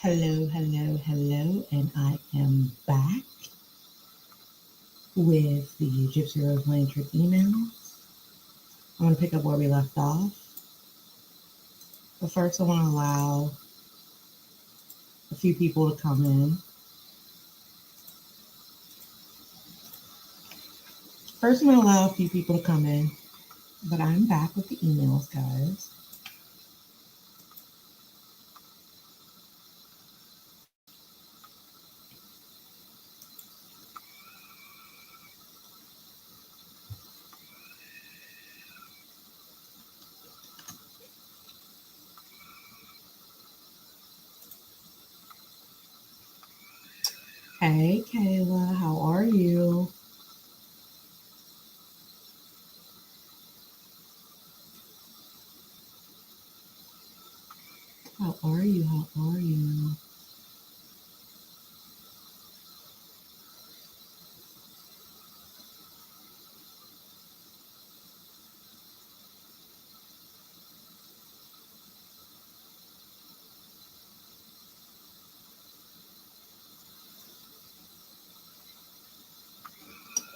Hello, hello, hello, and I am back with the Gypsy Rose Lantern emails. I'm going to pick up where we left off. But first, I want to allow a few people to come in. First, I'm going to allow a few people to come in, but I'm back with the emails, guys. Hey, Kayla, how are you? How are you? How are you?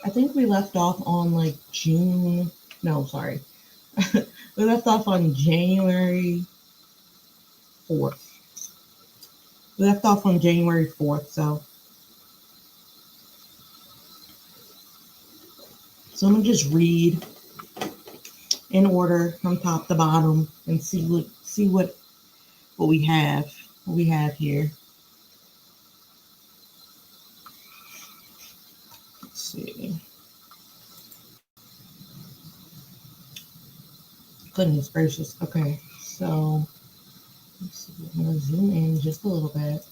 I think we left off on like June. No, sorry. We left off on January 4th. We left off on January 4th, so I'm gonna just read in order from top to bottom and see what we have here. Let's see. Goodness gracious. Okay, so let's see. I'm gonna zoom in just a little bit.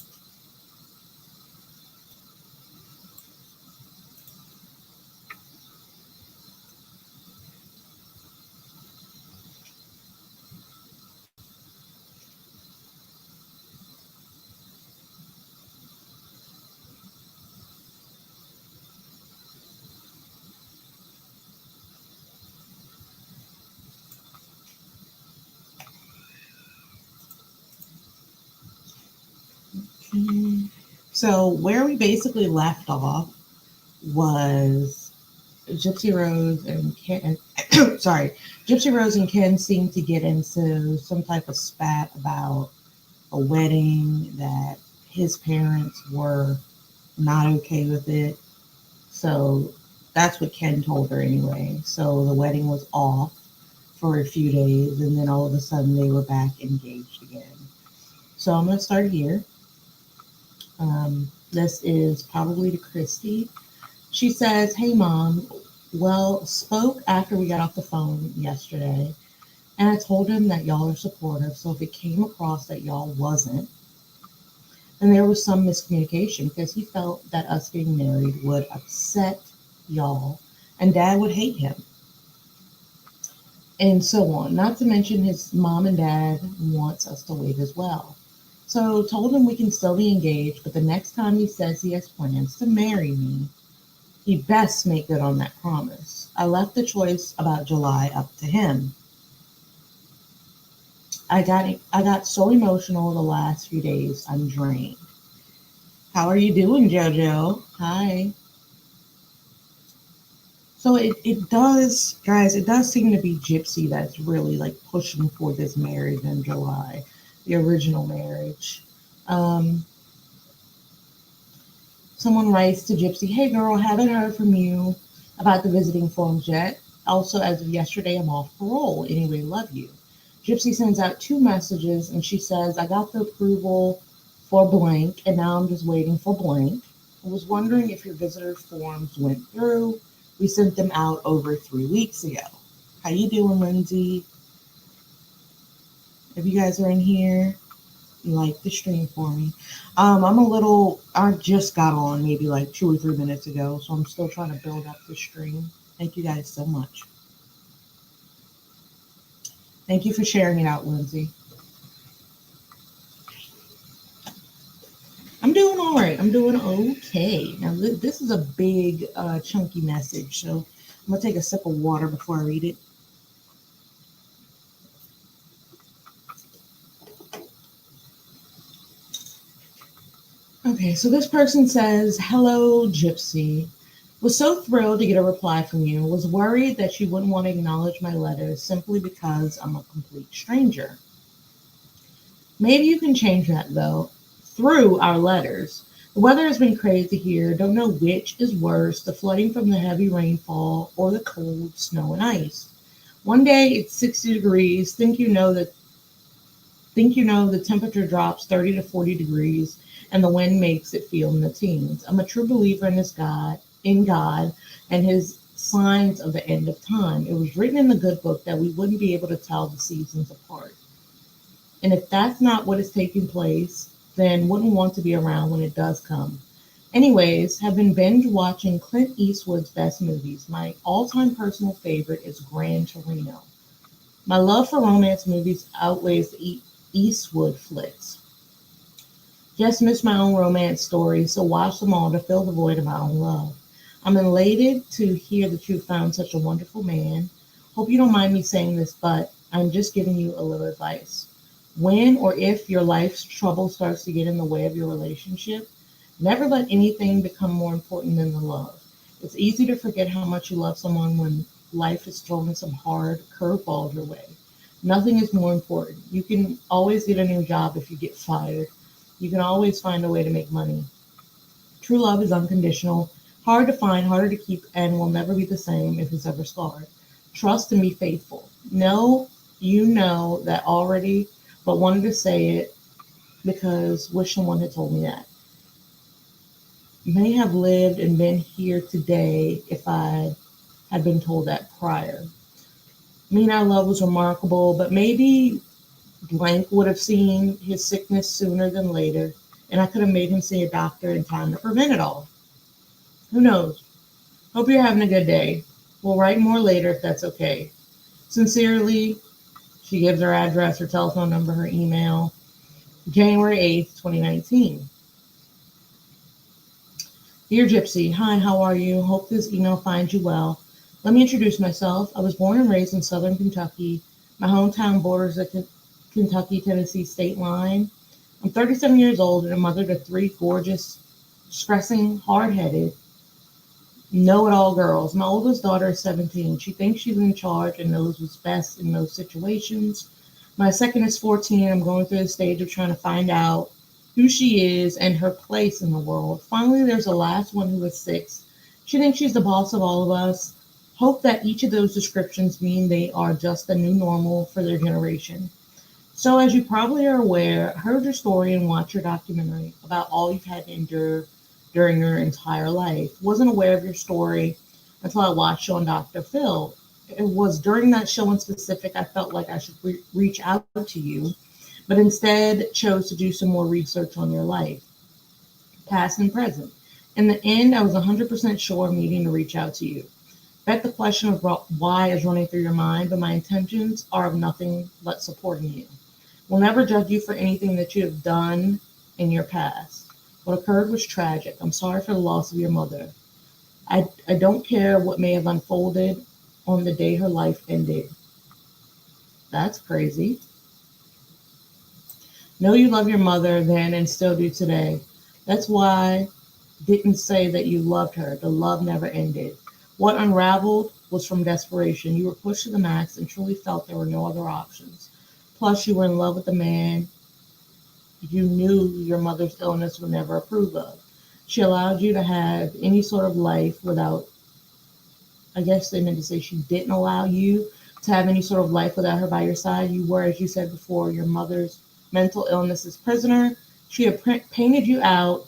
Okay. So where we basically left off was Gypsy Rose and Ken. Sorry, Gypsy Rose and Ken seemed to get into some type of spat about a wedding that his parents were not okay with it. So that's what Ken told her anyway. So the wedding was off for a few days, and then all of a sudden they were back engaged again. So I'm going to start here. This is probably to Christy. She says, "Hey, Mom. Well, spoke after we got off the phone yesterday, and I told him that y'all are supportive. So if it came across that y'all wasn't, and there was some miscommunication because he felt that us getting married would upset y'all, and Dad would hate him, and so on. Not to mention his mom and dad wants us to wait as well. So told him we can still be engaged, but the next time he says he has plans to marry me, he best make good on that promise. I left the choice about July up to him. I got so emotional the last few days. I'm drained. How are you doing, Jojo? Hi. So it does, guys, it does seem to be Gypsy that's really like pushing for this marriage in July, the original marriage. Um, Someone writes to Gypsy, "Hey girl, haven't heard from you about the visiting forms yet. Also, as of yesterday, I'm off parole. Anyway, love you." Gypsy sends out two messages and she says, "I got the approval for blank and now I'm just waiting for blank. I was wondering if your visitor forms went through. We sent them out over 3 weeks ago." How you doing, Lindsay? If you guys are in here, like the stream for me. I just got on maybe like 2 or 3 minutes ago, so I'm still trying to build up the stream. Thank you guys so much. Thank you for sharing it out, Lindsay. I'm doing all right. I'm doing okay. Now, this is a big, chunky message, so I'm going to take a sip of water before I read it. Okay, so this person says, "Hello, Gypsy. Was so thrilled to get a reply from you. Was worried that you wouldn't want to acknowledge my letters simply because I'm a complete stranger. Maybe you can change that though, through our letters. The weather has been crazy here. Don't know which is worse, the flooding from the heavy rainfall or the cold snow and ice. One day it's 60 degrees. Think you know the temperature drops 30 to 40 degrees and the wind makes it feel in the teens. I'm a true believer in God and his signs of the end of time. It was written in the good book that we wouldn't be able to tell the seasons apart. And if that's not what is taking place, then wouldn't want to be around when it does come. Anyways, have been binge watching Clint Eastwood's best movies. My all-time personal favorite is Gran Torino. My love for romance movies outweighs the Eastwood flicks. Just missed my own romance stories, so watch them all to fill the void of my own love. I'm elated to hear that you found such a wonderful man. Hope you don't mind me saying this, but I'm just giving you a little advice. When or if your life's trouble starts to get in the way of your relationship, never let anything become more important than the love. It's easy to forget how much you love someone when life is throwing some hard curveballs your way. Nothing is more important. You can always get a new job if you get fired. You can always find a way to make money. True love is unconditional, hard to find, harder to keep, and will never be the same if it's ever scarred. Trust and be faithful. No, you know that already, but wanted to say it because wish someone had told me that. May have lived and been here today if I had been told that prior. Me and our love was remarkable, but maybe blank would have seen his sickness sooner than later, and I could have made him see a doctor in time to prevent it all. Who knows? Hope you're having a good day. We'll write more later if that's okay. Sincerely, she gives her address, her telephone number, her email. January 8th, 2019. Dear Gypsy, hi, how are you? Hope this email finds you well. Let me introduce myself. I was born and raised in southern Kentucky. My hometown borders the Kentucky-Tennessee state line. I'm 37 years old and a mother to three gorgeous, stressing, hard-headed, know-it-all girls. My oldest daughter is 17. She thinks she's in charge and knows what's best in those situations. My second is 14. I'm going through the stage of trying to find out who she is and her place in the world. Finally, there's a last one who is 6. She thinks she's the boss of all of us. Hope that each of those descriptions mean they are just the new normal for their generation. So, as you probably are aware, heard your story and watched your documentary about all you've had to endure during your entire life. Wasn't aware of your story until I watched you on Dr. Phil. It was during that show in specific I felt like I should reach out to you, but instead chose to do some more research on your life, past and present. In the end, I was 100% sure of needing to reach out to you. Bet the question of why is running through your mind, but my intentions are of nothing but supporting you. Will never judge you for anything that you have done in your past. What occurred was tragic. I'm sorry for the loss of your mother. I don't care what may have unfolded on the day her life ended. That's crazy. Know you love your mother then and still do today. That's why didn't say that you loved her. The love never ended. What unraveled was from desperation. You were pushed to the max and truly felt there were no other options. Plus, you were in love with a man you knew your mother's illness would never approve of. She allowed you to have any sort of life without, I guess they meant to say she didn't allow you to have any sort of life without her by your side. You were, as you said before, your mother's mental illness's prisoner. She had painted you out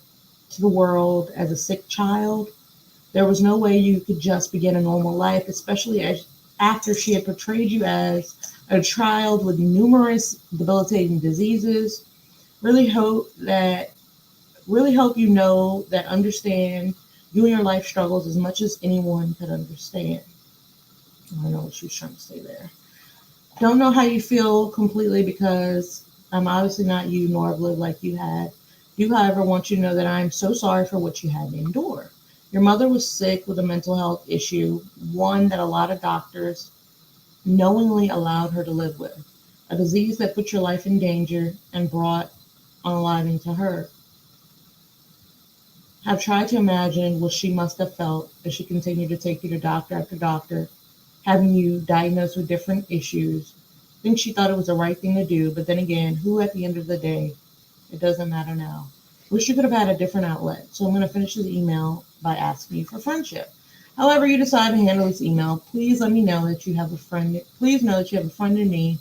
to the world as a sick child. There was no way you could just begin a normal life, especially after she had portrayed you as a child with numerous debilitating diseases. Really hope that really hope you know that understand you and your life struggles as much as anyone could understand. I don't know what she was trying to say there. Don't know how you feel completely because I'm obviously not you, nor have lived like you had. Do, however, want you to know that I'm so sorry for what you had to endure. Your mother was sick with a mental health issue, one that a lot of doctors knowingly allowed her to live with, a disease that put your life in danger and brought unaliving to her. Have tried to imagine what she must have felt as she continued to take you to doctor after doctor, having you diagnosed with different issues. I think she thought it was the right thing to do, but then again, who at the end of the day? It doesn't matter now. Wish you could have had a different outlet. So I'm going to finish the email by asking you for friendship. However you decide to handle this email, please let me know that you have a friend. Please know that you have a friend in me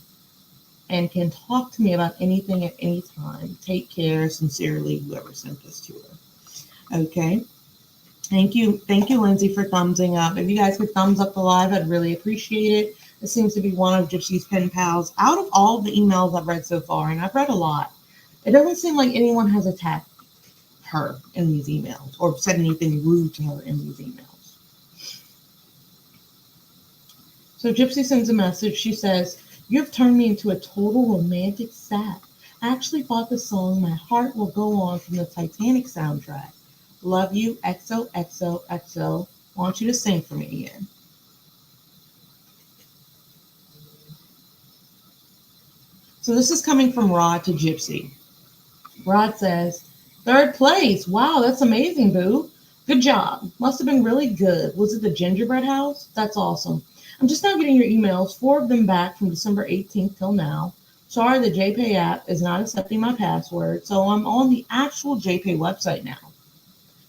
and can talk to me about anything at any time. Take care. Sincerely, whoever sent this to her. Okay. Thank you. Thank you, Lindsay, for thumbsing up. If you guys could thumbs up the live, I'd really appreciate it. This seems to be one of Gypsy's pen pals. Out of all the emails I've read so far, and I've read a lot, it doesn't seem like anyone has attacked her in these emails or said anything rude to her in these emails. So Gypsy sends a message. She says, "You've turned me into a total romantic sap. I actually bought the song My Heart Will Go On from the Titanic soundtrack. Love you, XOXOXO. Want you to sing for me again." So this is coming from Rod to Gypsy. Rod says, "Third place. Wow, that's amazing, boo. Good job. Must have been really good. Was it the gingerbread house? That's awesome. I'm just now getting your emails, 4 of them back from December 18th till now. Sorry, the JPay app is not accepting my password, so I'm on the actual JPay website now.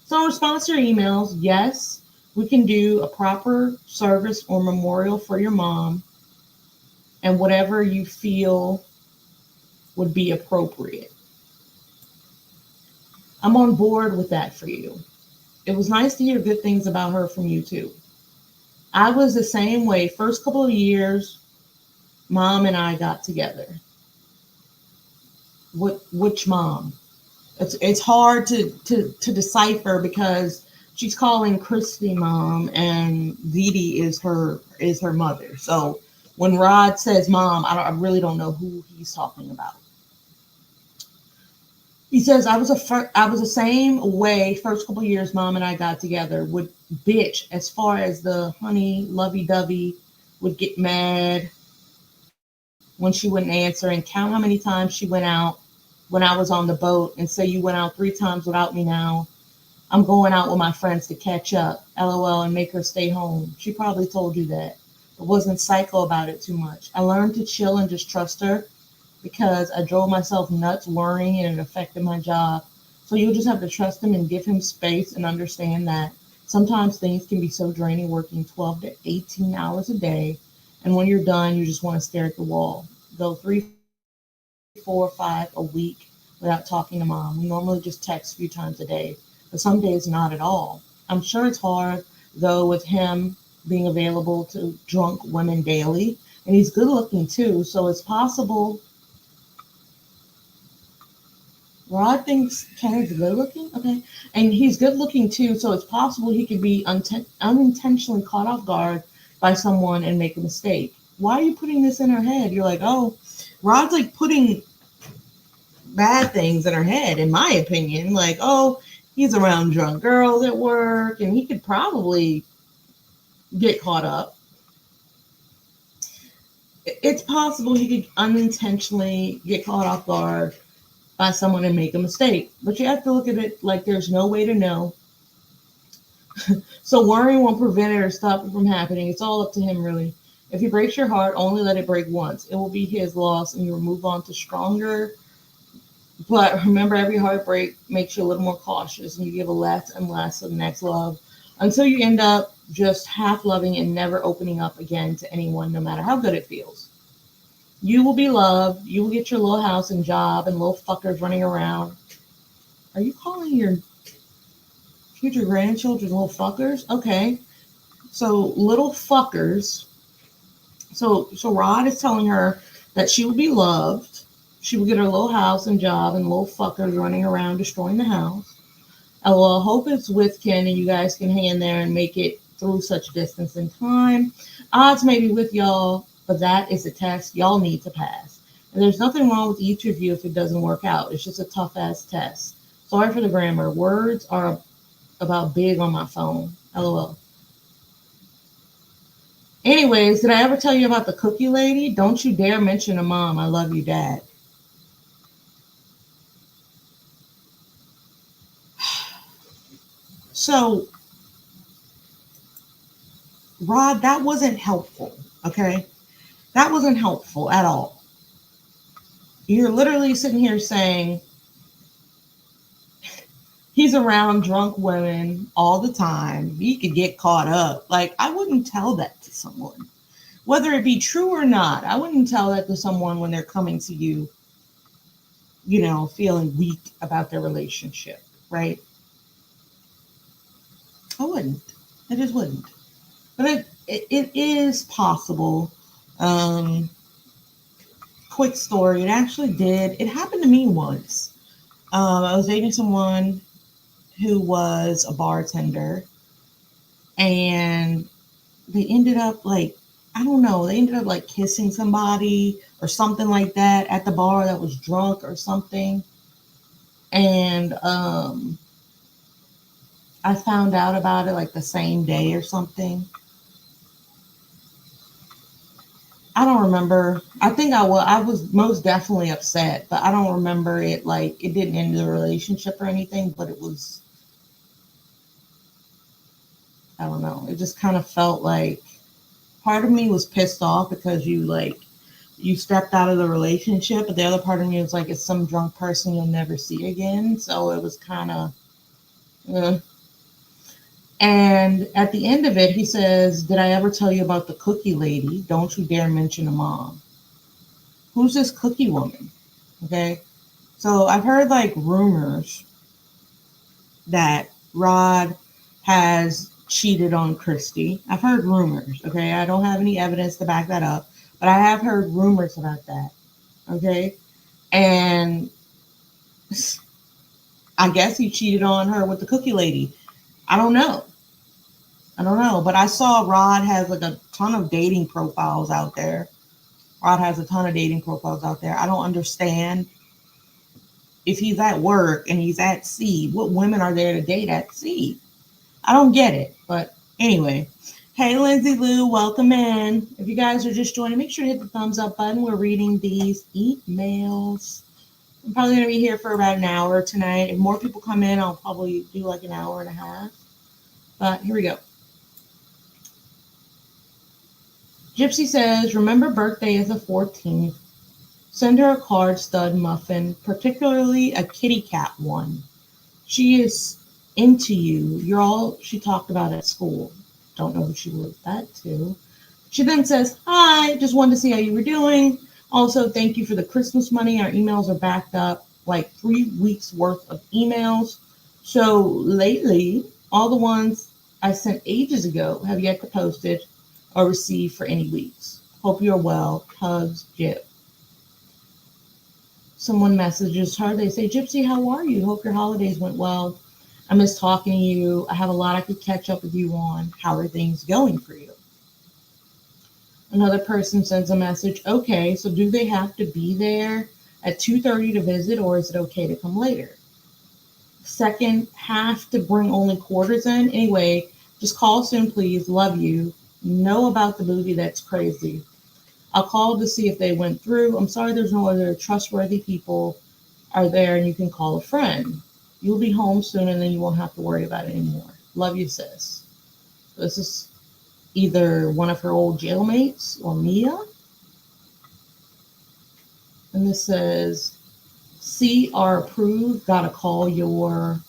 So in response to your emails, yes, we can do a proper service or memorial for your mom and whatever you feel would be appropriate. I'm on board with that for you. It was nice to hear good things about her from you too. I was the same way. First couple of years, mom and I got together. Which mom? It's hard to decipher because she's calling Christy mom and Dee Dee is her mother. So when Rod says mom, I really don't know who he's talking about. He says, I was the same way first couple years mom and I got together. Would bitch as far as the honey lovey-dovey, would get mad when she wouldn't answer and count how many times she went out when I was on the boat and say you went out 3 times without me now. I'm going out with my friends to catch up, LOL, and make her stay home. She probably told you that, but wasn't psycho about it too much. I learned to chill and just trust her because I drove myself nuts worrying and it affected my job. So you'll just have to trust him and give him space and understand that sometimes things can be so draining working 12 to 18 hours a day. And when you're done, you just want to stare at the wall. Go 3, 4, 5 a week without talking to mom. We normally just text a few times a day, but some days not at all. I'm sure it's hard, though, with him being available to drunk women daily. And he's good looking too, so it's possible. Rod thinks Kenneth's good looking? Okay. And he's good looking too, so it's possible he could be unintentionally caught off guard by someone and make a mistake. Why are you putting this in her head? You're like, oh, Rod's like putting bad things in her head, in my opinion. Like, oh, he's around drunk girls at work and he could probably get caught up. It's possible he could unintentionally get caught off guard by someone and make a mistake. But you have to look at it like there's no way to know. So worrying won't prevent it or stop it from happening. It's all up to him, really. If he breaks your heart, only let it break once. It will be his loss and you'll move on to stronger. But remember, every heartbreak makes you a little more cautious and you give a less and less to the next love until you end up just half loving and never opening up again to anyone, no matter how good it feels. You will be loved. You will get your little house and job and little fuckers running around. Are you calling your future grandchildren little fuckers? Okay. So little fuckers. So Rod is telling her that she will be loved. She will get her little house and job and little fuckers running around destroying the house. LOL, hope it's with Ken and you guys can hang in there and make it through such distance and time. Odds may be with y'all, but that is a test y'all need to pass. And there's nothing wrong with each of you if it doesn't work out. It's just a tough ass test. Sorry for the grammar. Words are about big on my phone. LOL. Anyways, did I ever tell you about the cookie lady? Don't you dare mention a mom. I love you, Dad. So, Rod, that wasn't helpful. Okay. That wasn't helpful at all. You're literally sitting here saying he's around drunk women all the time. He could get caught up. Like, I wouldn't tell that to someone. Whether it be true or not, I wouldn't tell that to someone when they're coming to you, feeling weak about their relationship, right? I wouldn't. I just wouldn't. But it is possible. Um, Quick story. It actually did. It happened to me once. I was dating someone who was a bartender, and they ended up like, I don't know, they ended up like kissing somebody or something like that at the bar that was drunk or something. And I found out about it like the same day or something. I don't remember. I think I was most definitely upset, but I don't remember it like it didn't end the relationship or anything, but it was, I don't know. It just kind of felt like part of me was pissed off because you stepped out of the relationship, but the other part of me was like, it's some drunk person you'll never see again. So it was kind of, eh. And at the end of it, he says, "Did I ever tell you about the cookie lady? Don't you dare mention a mom." Who's this cookie woman? Okay. So I've heard like rumors that Rod has cheated on Christy. I've heard rumors. Okay. I don't have any evidence to back that up, but I have heard rumors about that. Okay. And I guess he cheated on her with the cookie lady. I don't know. I don't know. But I saw Rod has like a ton of dating profiles out there. Rod has a ton of dating profiles out there. I don't understand if he's at work and he's at sea, what women are there to date at sea? I don't get it. But anyway, hey, Lindsay Lou, welcome in. If you guys are just joining, make sure to hit the thumbs up button. We're reading these emails. I'm probably going to be here for about an hour tonight. If more people come in, I'll probably do like an hour and a half. But here we go. Gypsy says, remember birthday is the 14th. Send her a card stud muffin, particularly a kitty cat one. She is into you. You're all she talked about at school. Don't know who she wrote that to. She then says, hi, just wanted to see how you were doing. Also, thank you for the Christmas money. Our emails are backed up like 3 weeks worth of emails. So lately, all the ones I sent ages ago have yet to post it or receive for any weeks. Hope you're well. Hugs, Gyp. Someone messages her. They say, Gypsy, how are you? Hope your holidays went well. I miss talking to you. I have a lot I could catch up with you on. How are things going for you? Another person sends a message. Okay, so do they have to be there at 2:30 to visit, or is it okay to come later? Second, have to bring only quarters in? Anyway, just call soon, please. Love you. Know about the movie. That's crazy. I'll call to see if they went through. I'm sorry there's no other trustworthy people are there and you can call a friend. You'll be home soon and then you won't have to worry about it anymore. Love you, sis. This is either one of her old jailmates or Mia. And this says, see are approved. Gotta call your.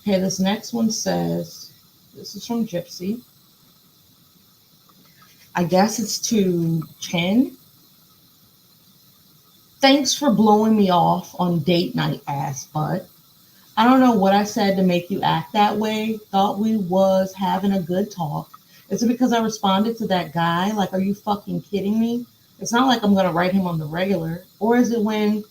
Okay, this next one says, this is from Gypsy. I guess it's to Chen. Thanks for blowing me off on date night, ass butt. I don't know what I said to make you act that way. Thought we was having a good talk. Is it because I responded to that guy? Like, are you fucking kidding me? It's not like I'm going to write him on the regular. Or is it when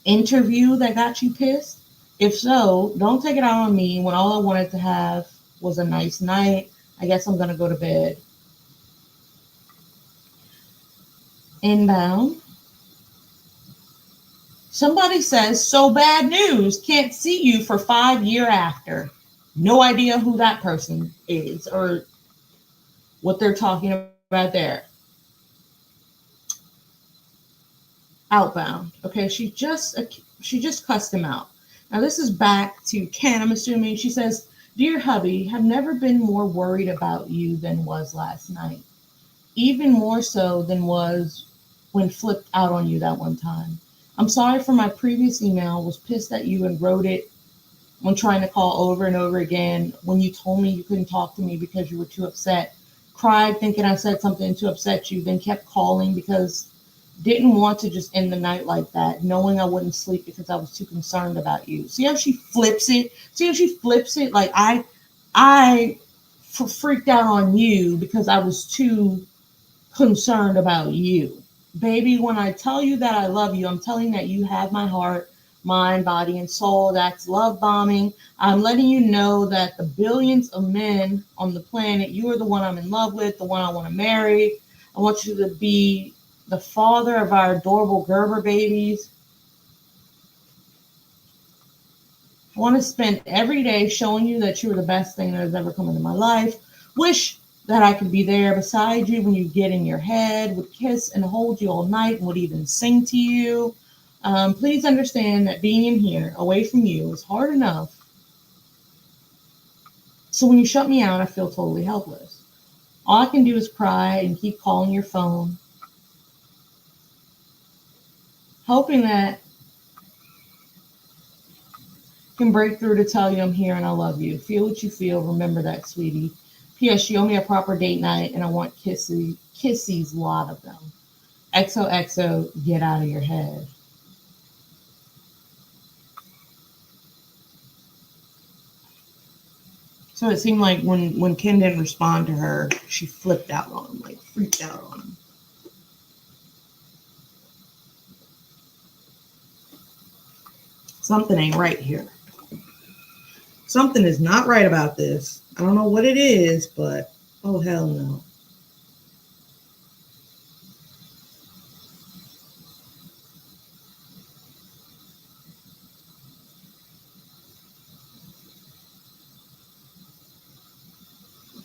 interview that got you pissed? If so, don't take it out on me when all I wanted to have was a nice night. I guess I'm going to go to bed. Inbound. Somebody says, so bad news, can't see you for 5 years after. No idea who that person is or what they're talking about there. Outbound. Okay, she just cussed him out. Now this is back to Ken, I'm assuming. She says, Dear hubby, have never been more worried about you than was last night. Even more so than was when flipped out on you that one time. I'm sorry for my previous email, was pissed at you and wrote it when trying to call over and over again when you told me you couldn't talk to me because you were too upset. Cried thinking I said something to upset you, then kept calling because didn't want to just end the night like that, knowing I wouldn't sleep because I was too concerned about you. See how she flips it? See how she flips it? Like I freaked out on you because I was too concerned about you. Baby, when I tell you that I love you, I'm telling that you have my heart, mind, body, and soul. That's love bombing. I'm letting you know that the billions of men on the planet, you are the one I'm in love with, the one I want to marry. I want you to be the father of our adorable Gerber babies. I want to spend every day showing you that you're the best thing that has ever come into my life. Wish that I could be there beside you when you get in your head, would kiss and hold you all night, and would even sing to you. Please understand that being in here, away from you, is hard enough. So when you shut me out, I feel totally helpless. All I can do is cry and keep calling your phone, hoping that I can break through to tell you I'm here and I love you. Feel what you feel. Remember that, sweetie. P.S. You owe me a proper date night, and I want kissies, lot of them. XOXO, get out of your head. So it seemed like when Ken didn't respond to her, she flipped out on him, like freaked out on him. Something ain't right here. Something is not right about this. I don't know what it is, but oh hell no.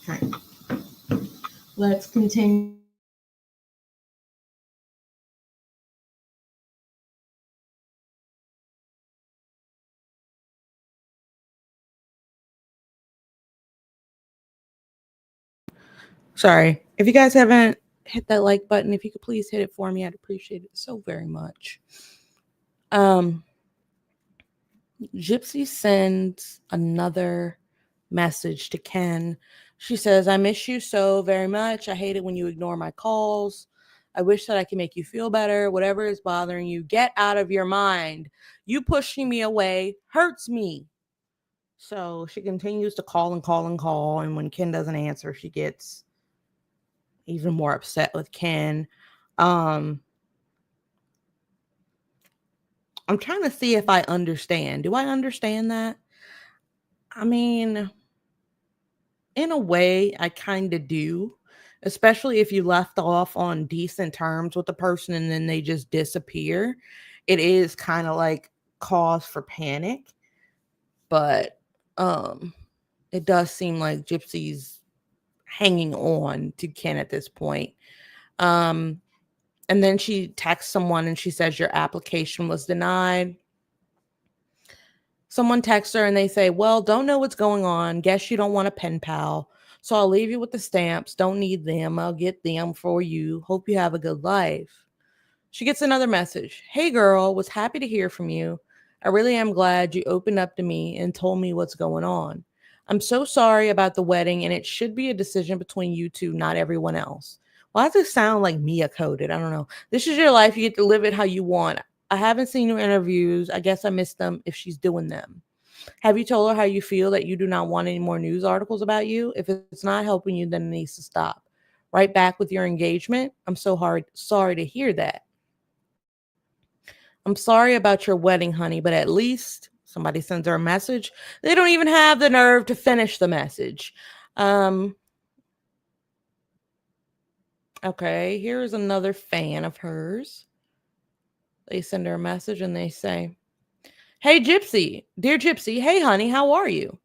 Okay, let's continue. Sorry. If you guys haven't hit that like button, if you could please hit it for me, I'd appreciate it so very much. Um, Gypsy sends another message to Ken. She says, I miss you so very much. I hate it when you ignore my calls. I wish that I could make you feel better. Whatever is bothering you, get out of your mind. You pushing me away hurts me. So she continues to call and call and call. And when Ken doesn't answer, she gets even more upset with Ken. Um, I'm trying to see if I understand. Do I understand that? I mean, in a way, I kind of do, especially if you left off on decent terms with the person and then they just disappear. It is kind of like cause for panic, but um it does seem like Gypsy's hanging on to Ken at this point. Um and then she texts someone and she says your application was denied. Someone texts her and they say, well, don't know what's going on. Guess you don't want a pen pal. So I'll leave you with the stamps. Don't need them. I'll get them for you. Hope you have a good life. She gets another message. Hey, girl, was happy to hear from you. I really am glad you opened up to me and told me what's going on. I'm so sorry about the wedding, and it should be a decision between you two, not everyone else. Why does it sound like Mia coded? I don't know. This is your life. You get to live it how you want. I haven't seen your interviews. I guess I missed them if she's doing them. Have you told her how you feel that you do not want any more news articles about you? If it's not helping you, then it needs to stop. Right back with your engagement. I'm so sorry to hear that. I'm sorry about your wedding, honey, but at least somebody sends her a message. They don't even have the nerve to finish the message. Um, okay, here's another fan of hers. They send her a message and they say, hey, Gypsy, dear Gypsy, hey, honey, how are you?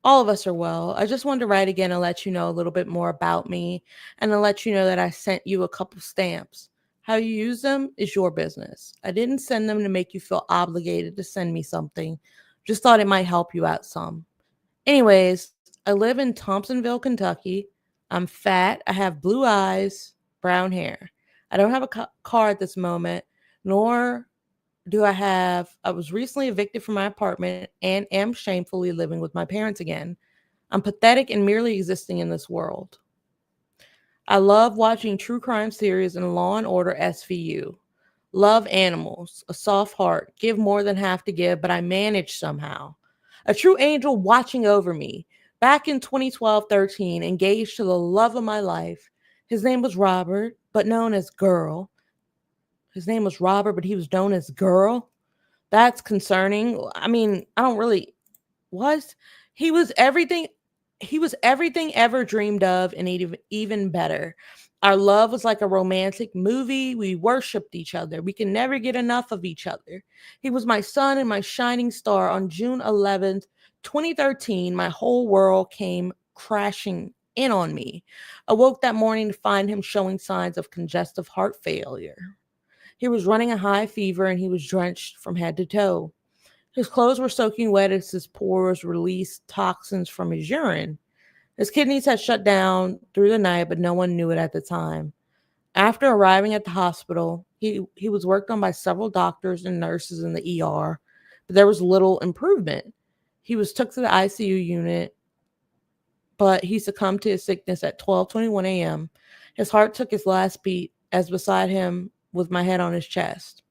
All of us are well. I just wanted to write again and let you know a little bit more about me and to let you know that I sent you a couple stamps. How you use them is your business. I didn't send them to make you feel obligated to send me something. Just thought it might help you out some. Anyways, I live in Thompsonville, Kentucky. I'm fat. I have blue eyes, brown hair. I don't have a car at this moment, nor do I have. I was recently evicted from my apartment and am shamefully living with my parents again. I'm pathetic and merely existing in this world. I love watching true crime series and Law and Order SVU. Love animals, a soft heart, give more than have to give, but I manage somehow. A true angel watching over me. Back in 2012-13, engaged to the love of my life. His name was Robert, but known as Girl. His name was Robert, but he was known as Girl. That's concerning. I mean, I don't really was he was everything he was everything ever dreamed of and even better. Our love was like a romantic movie. We worshiped each other. We could never get enough of each other. He was my sun and my shining star. On June 11th, 2013, my whole world came crashing in on me. I woke that morning to find him showing signs of congestive heart failure. He was running a high fever and he was drenched from head to toe. His clothes were soaking wet as his pores released toxins from his urine. His kidneys had shut down through the night, but no one knew it at the time. After arriving at the hospital, he was worked on by several doctors and nurses in the ER, but there was little improvement. He was took to the ICU unit, but he succumbed to his sickness at 12:21 a.m. His heart took its last beat as beside him with my head on his chest.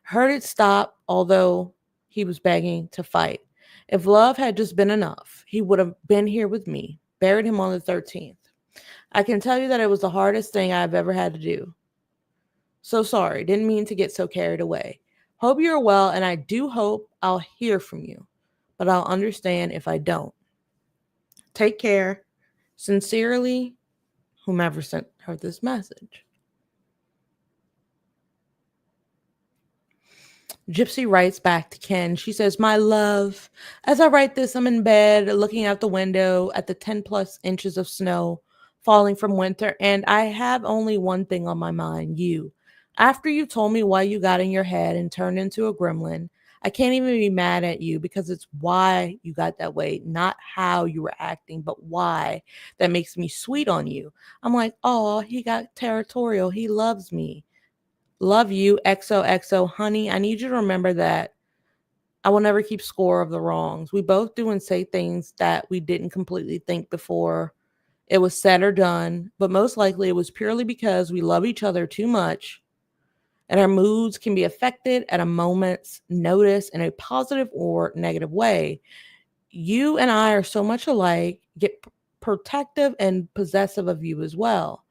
Heard it stop, although he was begging to fight. If love had just been enough, he would have been here with me. Buried him on the 13th. I can tell you that it was the hardest thing I've ever had to do. So sorry, didn't mean to get so carried away. Hope you're well, and I do hope I'll hear from you, but I'll understand if I don't. Take care. Sincerely, whomever sent her this message. Gypsy writes back to Ken. She says, "My love, as I write this, I'm in bed looking out the window at the 10 plus inches of snow falling from winter, and I have only one thing on my mind, you. After you told me why you got in your head and turned into a gremlin, I can't even be mad at you because it's why you got that way, not how you were acting, but why that makes me sweet on you. I'm like, oh, he got territorial. He loves me. Love you, XOXO, honey. I need you to remember that I will never keep score of the wrongs. We both do and say things that we didn't completely think before it was said or done, but most likely it was purely because we love each other too much and our moods can be affected at a moment's notice in a positive or negative way. You and I are so much alike, get protective and possessive of you as well.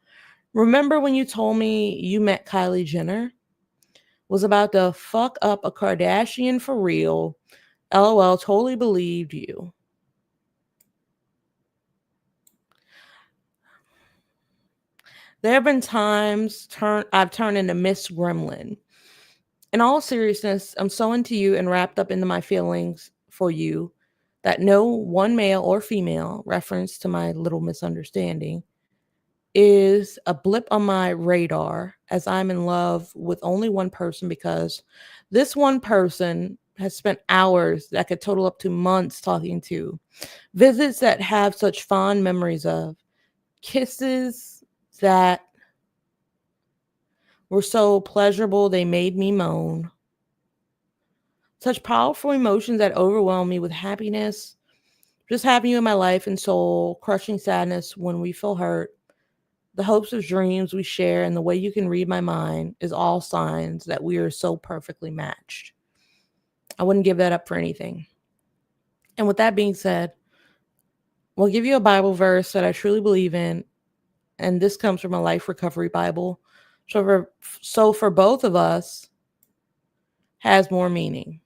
Remember when you told me you met Kylie Jenner? Was about to fuck up a Kardashian for real. LOL, totally believed you. There have been times I've turned into Miss Gremlin. In all seriousness, I'm so into you and wrapped up into my feelings for you that no one male or female reference to my little misunderstanding is a blip on my radar as I'm in love with only one person because this one person has spent hours that could total up to months talking to, visits that have such fond memories of, kisses that were so pleasurable they made me moan, such powerful emotions that overwhelm me with happiness, just having you in my life and soul, crushing sadness when we feel hurt. The hopes of dreams we share and the way you can read my mind is all signs that we are so perfectly matched. I wouldn't give that up for anything. And with that being said, we'll give you a Bible verse that I truly believe in, and this comes from a Life Recovery Bible. So for both of us, has more meaning.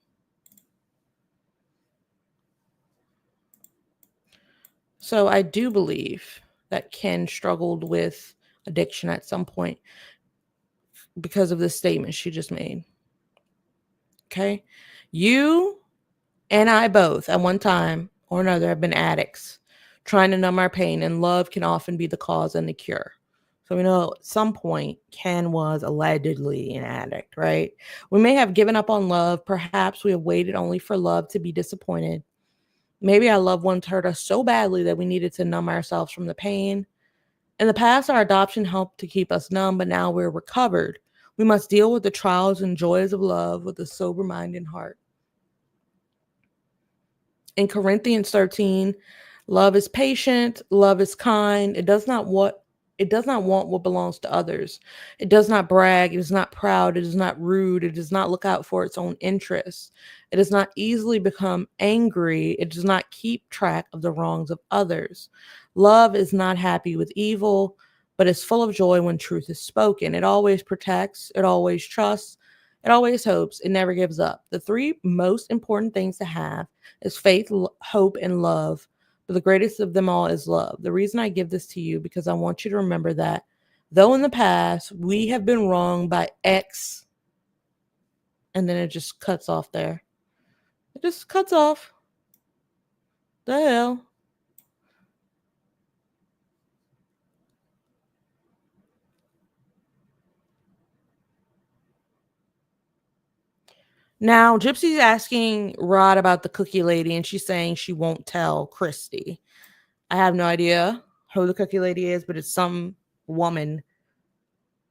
So I do believe that Ken struggled with addiction at some point because of this statement she just made. Okay? You and I both, at one time or another, have been addicts, trying to numb our pain, and love can often be the cause and the cure. So we know at some point Ken was allegedly an addict, right? We may have given up on love. Perhaps we have waited only for love to be disappointed. Maybe our loved ones hurt us so badly that we needed to numb ourselves from the pain. In the past, our adoption helped to keep us numb, but now we're recovered. We must deal with the trials and joys of love with a sober mind and heart. In Corinthians 13, love is patient, love is kind, it does not want what belongs to others. It does not brag, it is not proud, it is not rude, it does not look out for its own interests. It does not easily become angry, it does not keep track of the wrongs of others. Love is not happy with evil, but is full of joy when truth is spoken. It always protects, it always trusts, it always hopes, it never gives up. The three most important things to have is faith, hope, and love. But the greatest of them all is love. The reason I give this to you because I want you to remember that though in the past we have been wronged by X, and then it just cuts off there. It just cuts off. The hell? Now, Gypsy's asking Rod about the cookie lady, and she's saying she won't tell Christy. I have no idea who the cookie lady is, but it's some woman.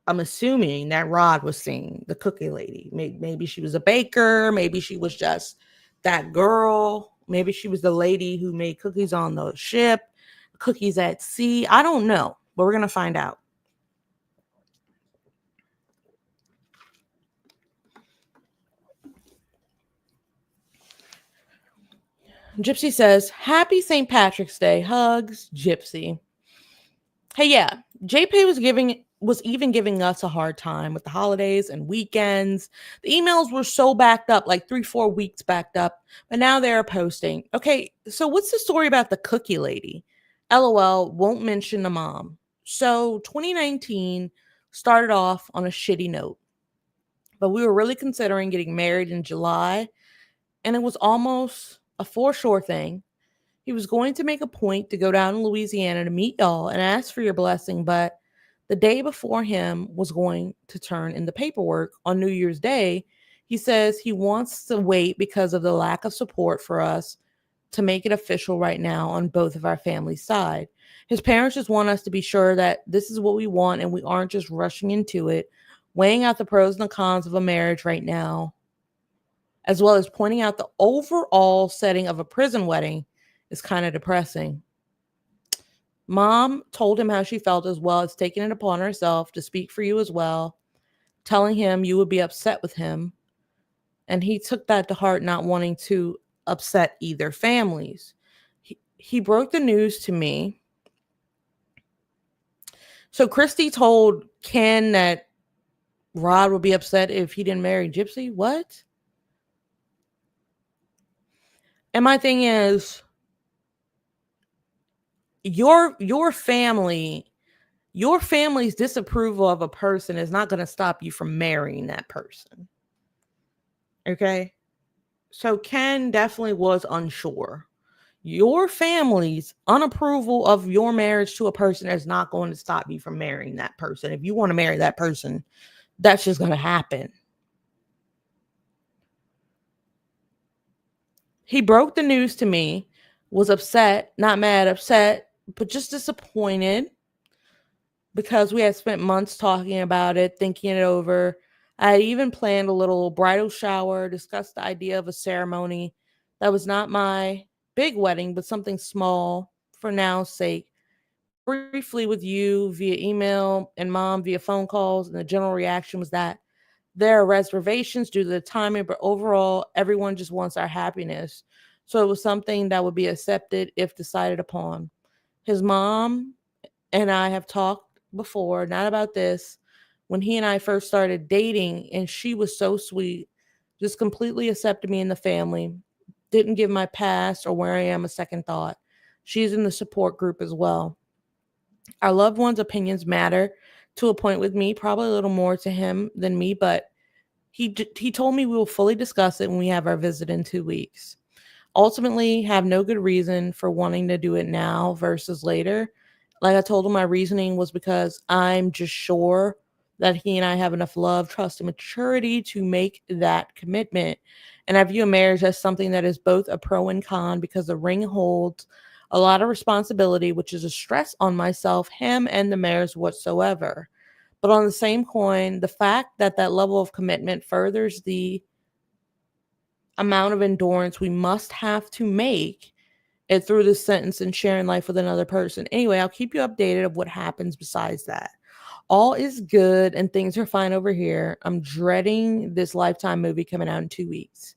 I'm assuming that Rod was seeing the cookie lady. Maybe she was a baker. Maybe she was just that girl. Maybe she was the lady who made cookies on the ship, cookies at sea. I don't know, but we're going to find out. Gypsy says, Happy St. Patrick's Day. Hugs, Gypsy. Hey, yeah, JP was even giving us a hard time with the holidays and weekends. The emails were so backed up, like 3-4 weeks backed up, but now they're posting. Okay, so what's the story about the cookie lady? LOL, won't mention the mom. So 2019 started off on a shitty note, but we were really considering getting married in July, and it was almost a for sure thing. He was going to make a point to go down to Louisiana to meet y'all and ask for your blessing, but the day before him was going to turn in the paperwork on New Year's Day, he says he wants to wait because of the lack of support for us to make it official right now on both of our family's side. His parents just want us to be sure that this is what we want and we aren't just rushing into it, weighing out the pros and the cons of a marriage right now, as well as pointing out the overall setting of a prison wedding is kind of depressing. Mom told him how she felt as well as taking it upon herself to speak for you as well, telling him you would be upset with him. And he took that to heart, not wanting to upset either families. He broke the news to me. So Christy told Ken that Rod would be upset if he didn't marry Gypsy. What? And my thing is, your family's disapproval of a person is not going to stop you from marrying that person. Okay? So Ken definitely was unsure. Your family's unapproval of your marriage to a person is not going to stop you from marrying that person. If you want to marry that person, that's just going to happen. He broke the news to me, was upset, not mad, upset, but just disappointed because we had spent months talking about it, thinking it over. I had even planned a little bridal shower, discussed the idea of a ceremony that was not my big wedding, but something small for now's sake. Briefly with you via email and mom via phone calls, and the general reaction was that there are reservations due to the timing, but overall, everyone just wants our happiness. So it was something that would be accepted if decided upon. His mom and I have talked before, not about this, when he and I first started dating, and she was so sweet, just completely accepted me in the family, didn't give my past or where I am a second thought. She's in the support group as well. Our loved ones' opinions matter to a point with me, probably a little more to him than me, but he told me we will fully discuss it when we have our visit in 2 weeks. Ultimately, have no good reason for wanting to do it now versus later. Like I told him, my reasoning was because I'm just sure that he and I have enough love, trust, and maturity to make that commitment. And I view a marriage as something that is both a pro and con because the ring holds a lot of responsibility, which is a stress on myself, him, and the marriage whatsoever. But on the same coin, the fact that that level of commitment furthers the amount of endurance we must have to make it through this sentence and sharing life with another person. Anyway, I'll keep you updated of what happens besides that. All is good and things are fine over here. I'm dreading this Lifetime movie coming out in 2 weeks.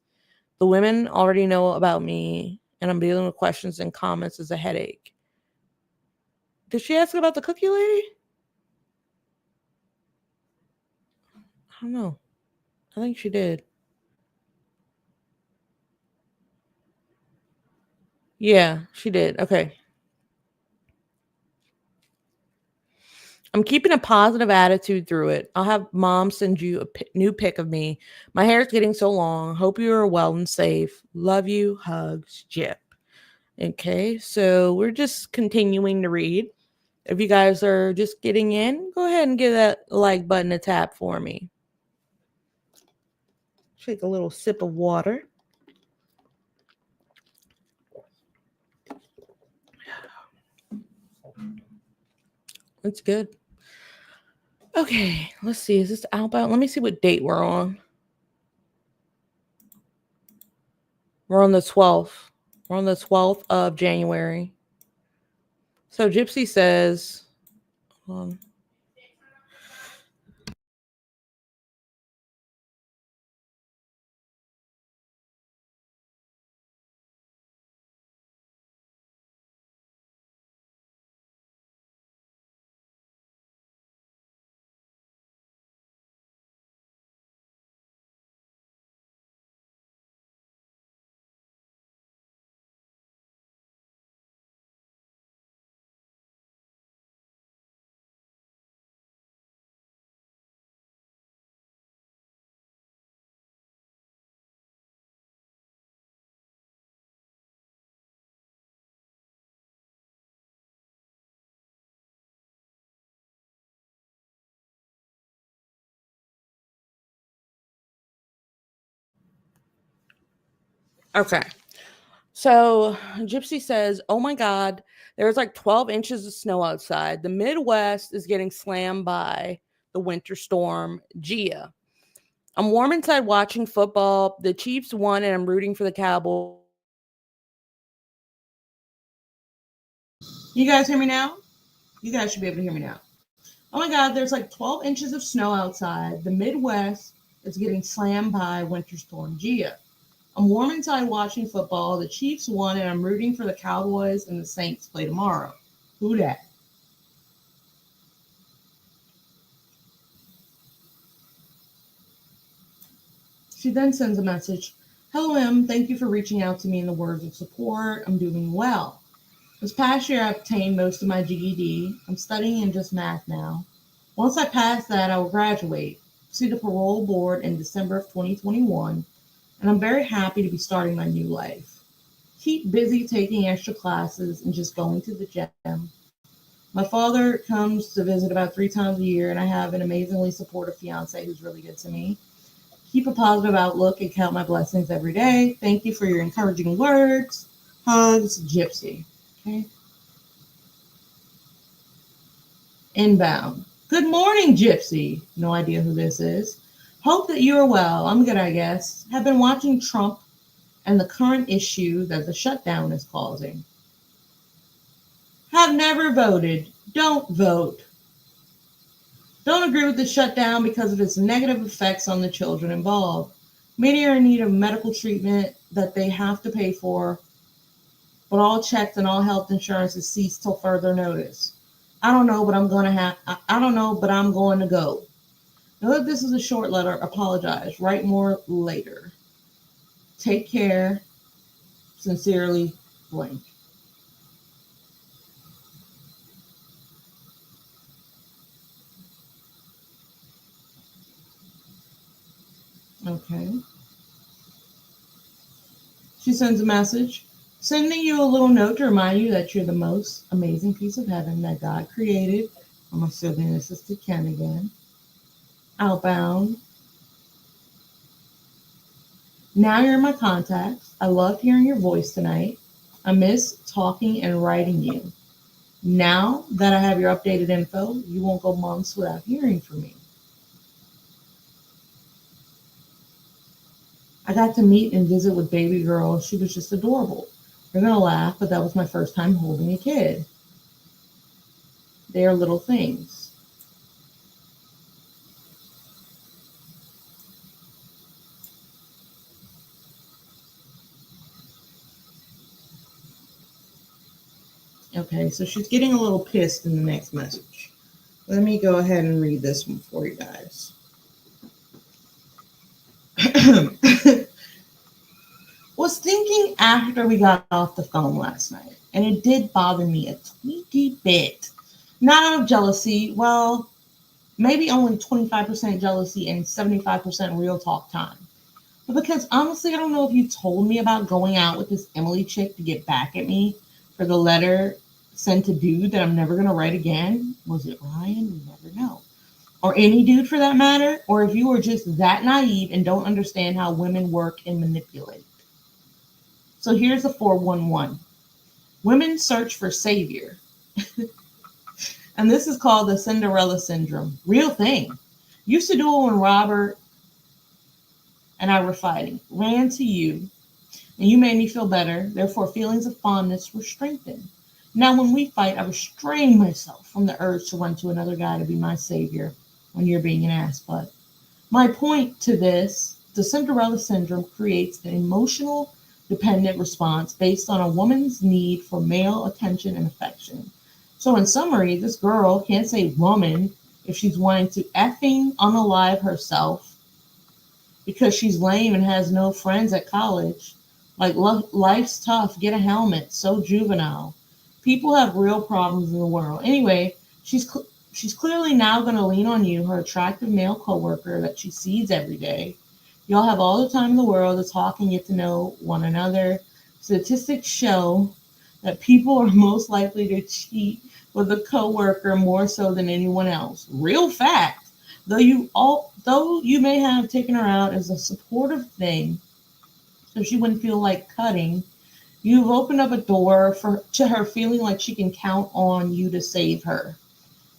The women already know about me, and I'm dealing with questions and comments as a headache. Did she ask about the cookie lady? I don't know. I think she did. Yeah, she did. Okay. I'm keeping a positive attitude through it. I'll have mom send you a new pic of me. My hair's getting so long. Hope you are well and safe. Love you. Hugs, Jip. Okay, so we're just continuing to read. If you guys are just getting in, go ahead and give that like button a tap for me. Take a little sip of water. That's good. Okay, let's see. Is this outbound? Let me see what date we're on. We're on the 12th. We're on the 12th of January. So Gypsy says, um, okay. So Gypsy says, oh my God, there's like 12 inches of snow outside. The Midwest is getting slammed by the winter storm, Gia. I'm warm inside watching football. The Chiefs won, and I'm rooting for the Cowboys. You guys hear me now? You guys should be able to hear me now. Oh my God, there's like 12 inches of snow outside. The Midwest is getting slammed by Winter Storm Gia. I'm warm inside watching football. The Chiefs won, and I'm rooting for the Cowboys and the Saints play tomorrow. Who dat? She then sends a message. Hello, Em. Thank you for reaching out to me in the words of support. I'm doing well. This past year, I obtained most of my GED. I'm studying in just math now. Once I pass that, I will graduate, see the parole board in December of 2021, and I'm very happy to be starting my new life. Keep busy taking extra classes and just going to the gym. My father comes to visit about 3 times a year, and I have an amazingly supportive fiance who's really good to me. Keep a positive outlook and count my blessings every day. Thank you for your encouraging words. Hugs, Gypsy. Okay. Inbound. Good morning, Gypsy. No idea who this is. Hope that you are well. I'm good, I guess. Have been watching Trump and the current issue that the shutdown is causing. Have never voted. Don't vote. Don't agree with the shutdown because of its negative effects on the children involved. Many are in need of medical treatment that they have to pay for, but all checks and all health insurance is ceased till further notice. I don't know, but I don't know, but I'm going to go. Know that this is a short letter. Apologize. Write more later. Take care. Sincerely, blank. Okay. She sends a message. Sending you a little note to remind you that you're the most amazing piece of heaven that God created. I'm assuming this is to Ken again. Outbound. Now you're in my contacts. I loved hearing your voice tonight. I miss talking and writing you. Now that I have your updated info, you won't go months without hearing from me. I got to meet and visit with baby girl. She was just adorable. You're going to laugh, but that was my first time holding a kid. They are little things. Okay, so she's getting a little pissed in the next message. Let me go ahead and read this one for you guys. Was thinking after we got off the phone last night, and it did bother me a tweaky bit. Not out of jealousy, well, maybe only 25% jealousy and 75% real talk time. But because honestly, I don't know if you told me about going out with this Emily chick to get back at me for the letter sent to dude that I'm never going to write again. Was it Ryan? We never know. Or any dude for that matter. Or if you were just that naive and don't understand how women work and manipulate. So here's the 411. Women search for savior. And this is called the Cinderella syndrome. Real thing. Used to do it when Robert and I were fighting. Ran to you, and you made me feel better. Therefore, feelings of fondness were strengthened. Now, when we fight, I restrain myself from the urge to run to another guy to be my savior when you're being an ass butt. My point to this, the Cinderella syndrome creates an emotional dependent response based on a woman's need for male attention and affection. So, in summary, this girl can't say woman if she's wanting to effing unalive herself because she's lame and has no friends at college. Like, life's tough. Get a helmet. So juvenile. People have real problems in the world. Anyway, she's clearly now going to lean on you, her attractive male coworker that she sees every day. Y'all have all the time in the world to talk and get to know one another. Statistics show that people are most likely to cheat with a coworker more so than anyone else. Real fact. Though you may have taken her out as a supportive thing, so she wouldn't feel like cutting, you've opened up a door to her feeling like she can count on you to save her.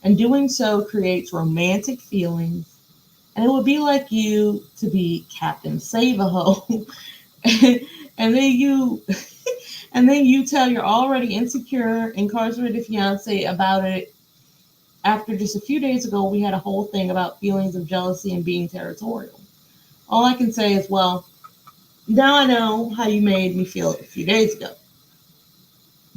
And doing so creates romantic feelings. And it would be like you to be Captain Save-A-Ho. and then you and then you tell your already insecure, incarcerated fiance about it after just a few days ago we had a whole thing about feelings of jealousy and being territorial. All I can say is, well, now I know how you made me feel a few days ago.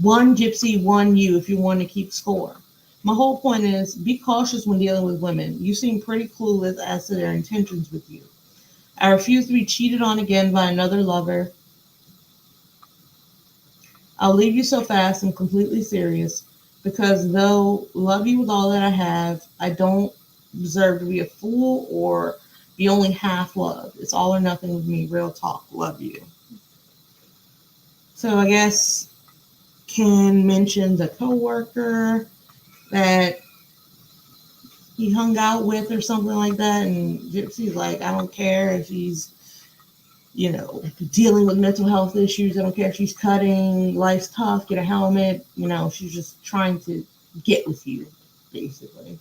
One Gypsy, one you if you want to keep score. My whole point is be cautious when dealing with women. You seem pretty clueless as to their intentions with you. I refuse to be cheated on again by another lover. I'll leave you so fast. I'm completely serious because though love you with all that I have, I don't deserve to be a fool or be only half loved. It's all or nothing with me. Real talk. Love you. So I guess Ken mentions a coworker that he hung out with or something like that, and Gypsy's like, I don't care if he's, dealing with mental health issues. I don't care if she's cutting, life's tough, get a helmet. She's just trying to get with you, basically.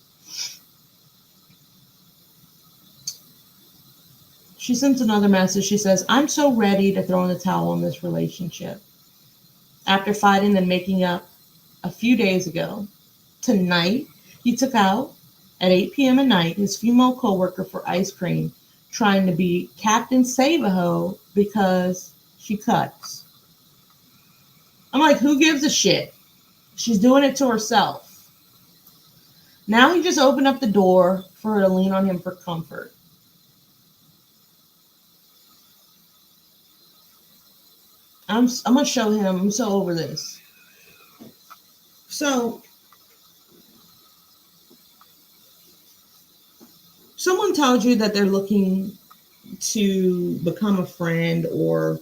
She sends another message. She says, I'm so ready to throw in the towel on this relationship. After fighting and making up a few days ago, tonight, he took out at 8 p.m. at night his female coworker for ice cream, trying to be Captain Save-A-Ho because she cuts. I'm like, who gives a shit? She's doing it to herself. Now he just opened up the door for her to lean on him for comfort. I'm going to show him. I'm so over this. So, someone tells you that they're looking to become a friend or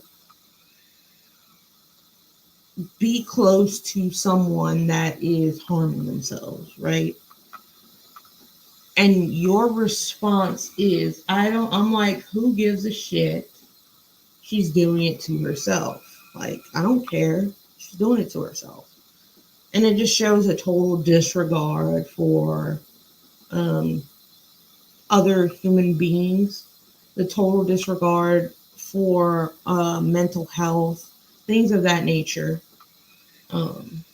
be close to someone that is harming themselves, right? And your response is, I'm like, who gives a shit? She's doing it to herself. Like, I don't care. She's doing it to herself. And it just shows a total disregard for um, other human beings, the total disregard for mental health, things of that nature. Um,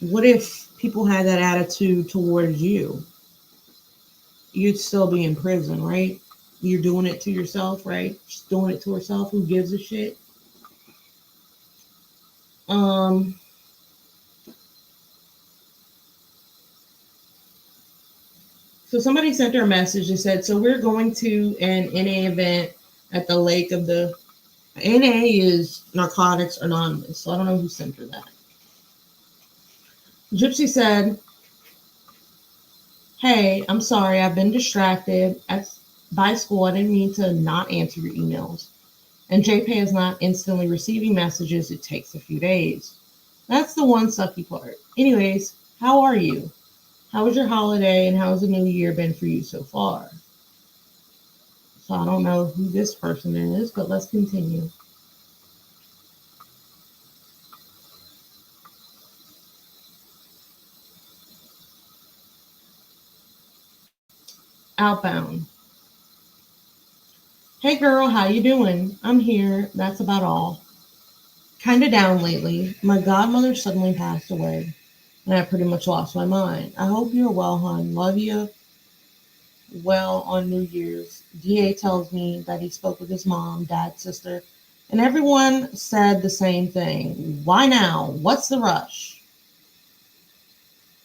what if people had that attitude towards you? You'd still be in prison, right? You're doing it to yourself, right? She's doing it to herself. Who gives a shit? Um, so somebody sent her a message that said, so we're going to an NA event at the lake of the NA is Narcotics Anonymous. So I don't know who sent her that. Gypsy said, hey, I'm sorry, I've been distracted by school. I didn't mean to not answer your emails. And JPay is not instantly receiving messages. It takes a few days. That's the one sucky part. Anyways, how are you? How was your holiday and how has the new year been for you so far? So I don't know who this person is, but let's continue. Outbound. Hey girl, how you doing? I'm here. That's about all. Kinda down lately. My godmother suddenly passed away, and I pretty much lost my mind. I hope you're well, hon. Love you. Well on New Year's. DA tells me that he spoke with his mom, dad, sister, and everyone said the same thing. Why now? What's the rush?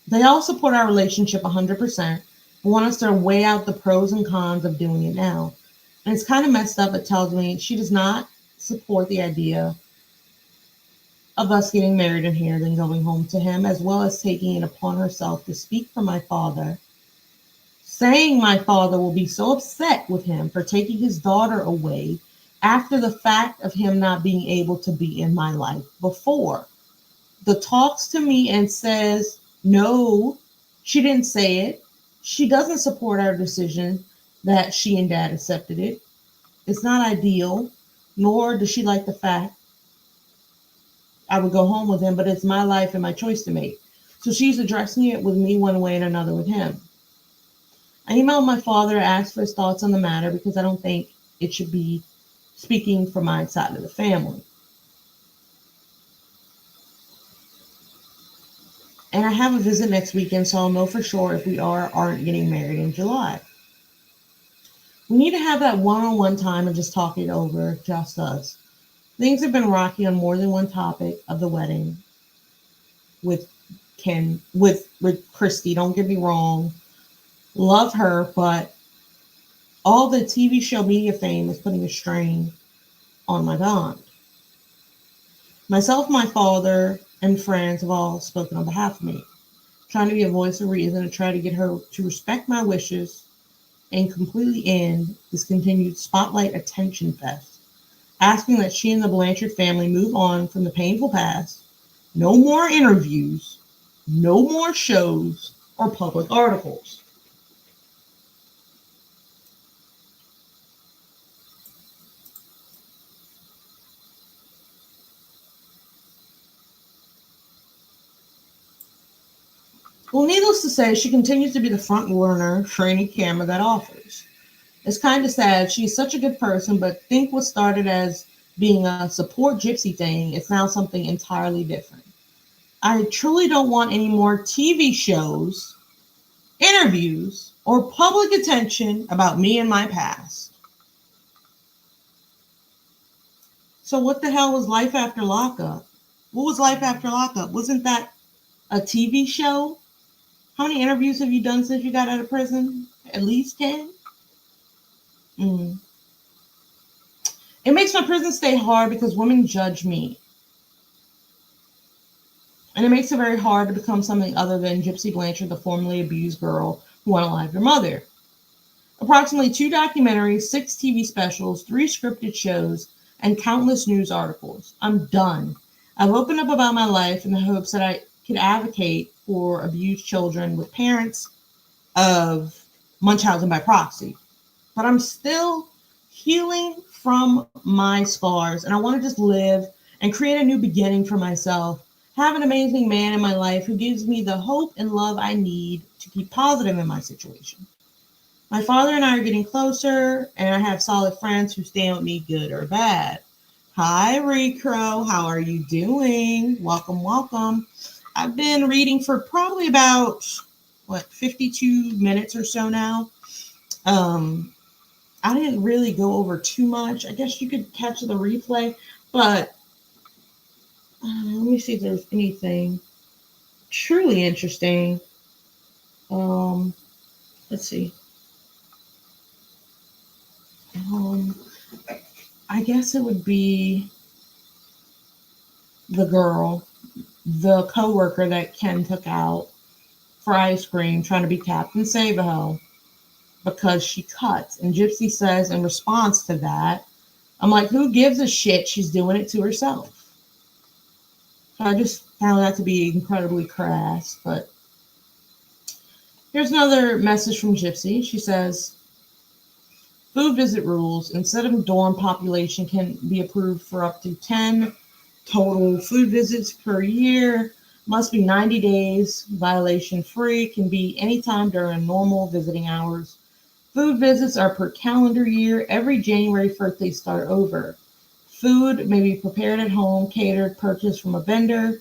They all support our relationship 100%, but want us to weigh out the pros and cons of doing it now. And it's kind of messed up. It tells me she does not support the idea of us getting married in here, then going home to him, as well as taking it upon herself to speak for my father, saying my father will be so upset with him for taking his daughter away after the fact of him not being able to be in my life before. The talks to me and says, no, she didn't say it. She doesn't support our decision that she and dad accepted it. It's not ideal, nor does she like the fact I would go home with him, but it's my life and my choice to make. So she's addressing it with me one way and another with him. I emailed my father, asked for his thoughts on the matter because I don't think it should be speaking for my side of the family. And I have a visit next weekend, so I'll know for sure if we are or aren't getting married in July. We need to have that one-on-one time and just talk it over, just us. Things have been rocky on more than one topic of the wedding with with Christy. Don't get me wrong, love her, but all the TV show media fame is putting a strain on my bond. Myself, my father, and friends have all spoken on behalf of me, trying to be a voice of reason and try to get her to respect my wishes and completely end this continued spotlight attention fest, asking that she and the Blanchard family move on from the painful past. No more interviews, no more shows or public articles. Well, needless to say, she continues to be the front runner for any camera that offers. It's kind of sad. She's such a good person, but think what started as being a support gypsy thing is now something entirely different. I truly don't want any more TV shows, interviews, or public attention about me and my past. So what the hell was Life After Lockup? What was Life After Lockup? Wasn't that a TV show? How many interviews have you done since you got out of prison? At least 10? Mm. It makes my prison stay hard because women judge me. And it makes it very hard to become something other than Gypsy Blanchard, the formerly abused girl who unalived her mother. Approximately 2 documentaries, 6 TV specials, 3 scripted shows, and countless news articles. I'm done. I've opened up about my life in the hopes that I could advocate for abused children with parents of Munchausen by proxy. But I'm still healing from my scars, and I want to just live and create a new beginning for myself. Have an amazing man in my life who gives me the hope and love I need to keep positive in my situation. My father and I are getting closer, and I have solid friends who stand with me, good or bad. Hi, Recro. How are you doing? Welcome, welcome. I've been reading for probably about, 52 minutes or so now. Um, I didn't really go over too much. I guess you could catch the replay, but let me see if there's anything truly interesting. Um, let's see. Um, I guess it would be the girl, the coworker that Ken took out for ice cream, trying to be Captain Save-A-Ho because she cuts. And Gypsy says in response to that, I'm like, who gives a shit? She's doing it to herself. So I just found that to be incredibly crass. But here's another message from Gypsy. She says, food visit rules. Instead of dorm population can be approved for up to 10 total food visits per year. Must be 90 days, violation free, can be anytime during normal visiting hours. Food visits are per calendar year. Every January 1st, they start over. Food may be prepared at home, catered, purchased from a vendor.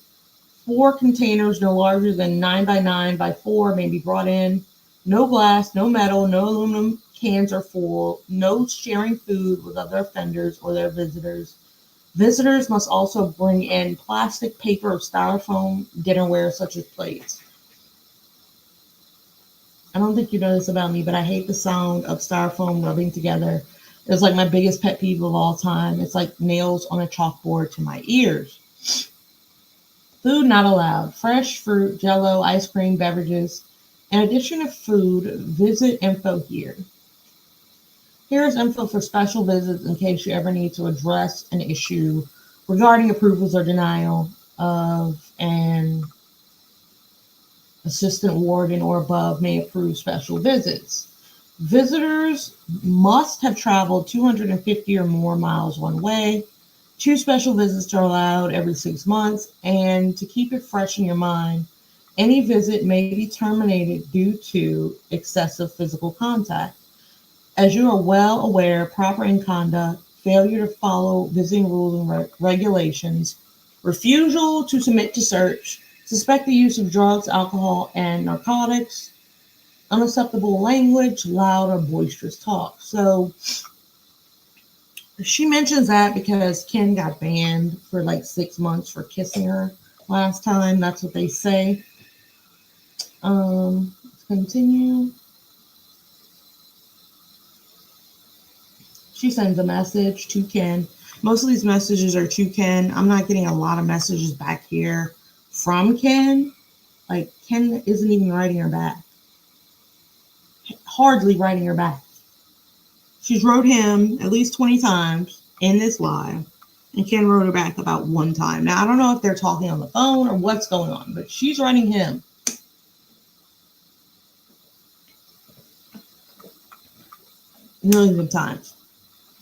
4 containers no larger than 9 by 9 by 4 may be brought in. No glass, no metal, no aluminum cans are full. No sharing food with other offenders or their visitors. Visitors must also bring in plastic, paper, or styrofoam dinnerware such as plates. I don't think you know this about me, but I hate the sound of styrofoam rubbing together. It's like my biggest pet peeve of all time. It's like nails on a chalkboard to my ears. Food not allowed. Fresh fruit, jello, ice cream, beverages. In addition to food, visit info here. Here's info for special visits in case you ever need to address an issue regarding approvals or denial of an assistant warden or above may approve special visits. Visitors must have traveled 250 or more miles one way. 2 special visits are allowed every 6 months, and to keep it fresh in your mind, any visit may be terminated due to excessive physical contact. As you are well aware, proper inconduct, failure to follow visiting rules and regulations, refusal to submit to search, suspected use of drugs, alcohol, and narcotics, unacceptable language, loud or boisterous talk. So she mentions that because Ken got banned for like 6 months for kissing her last time. That's what they say. Let's continue. She sends a message to Ken. Most of these messages are to Ken. I'm not getting a lot of messages back here from Ken. Like, Ken isn't even writing her back. Hardly writing her back. She's wrote him at least 20 times in this live, and Ken wrote her back about 1 time. Now, I don't know if they're talking on the phone or what's going on, but she's writing him. Millions of times.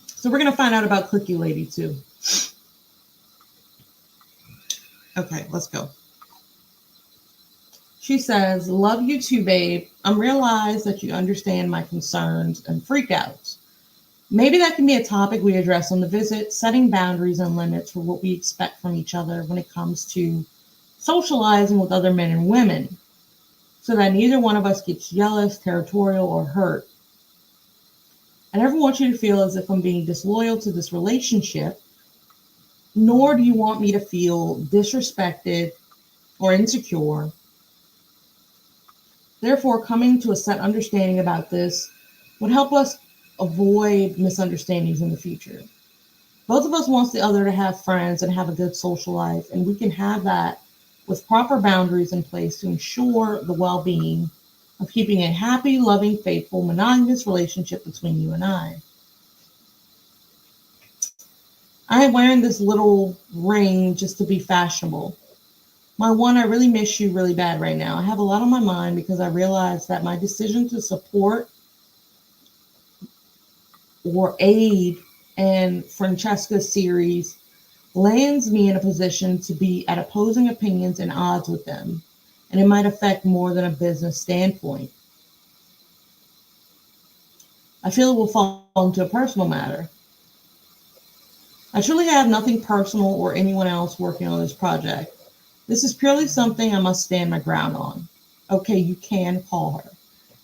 So we're going to find out about Cookie Lady too. Okay, let's go. She says, love you too, babe. I'm realized that you understand my concerns and freakouts. Maybe that can be a topic we address on the visit, setting boundaries and limits for what we expect from each other when it comes to socializing with other men and women, so that neither one of us gets jealous, territorial, or hurt. I never want you to feel as if I'm being disloyal to this relationship, nor do you want me to feel disrespected or insecure. Therefore, coming to a set understanding about this would help us avoid misunderstandings in the future. Both of us want the other to have friends and have a good social life, and we can have that with proper boundaries in place to ensure the well-being of keeping a happy, loving, faithful, monogamous relationship between you and I. I am wearing this little ring just to be fashionable. My one, I really miss you really bad right now. I have a lot on my mind because I realize that my decision to support or aid in Francesca's series lands me in a position to be at opposing opinions and odds with them, and it might affect more than a business standpoint. I feel it will fall into a personal matter. I truly have nothing personal or anyone else working on this project. This is purely something I must stand my ground on. Okay, you can call her.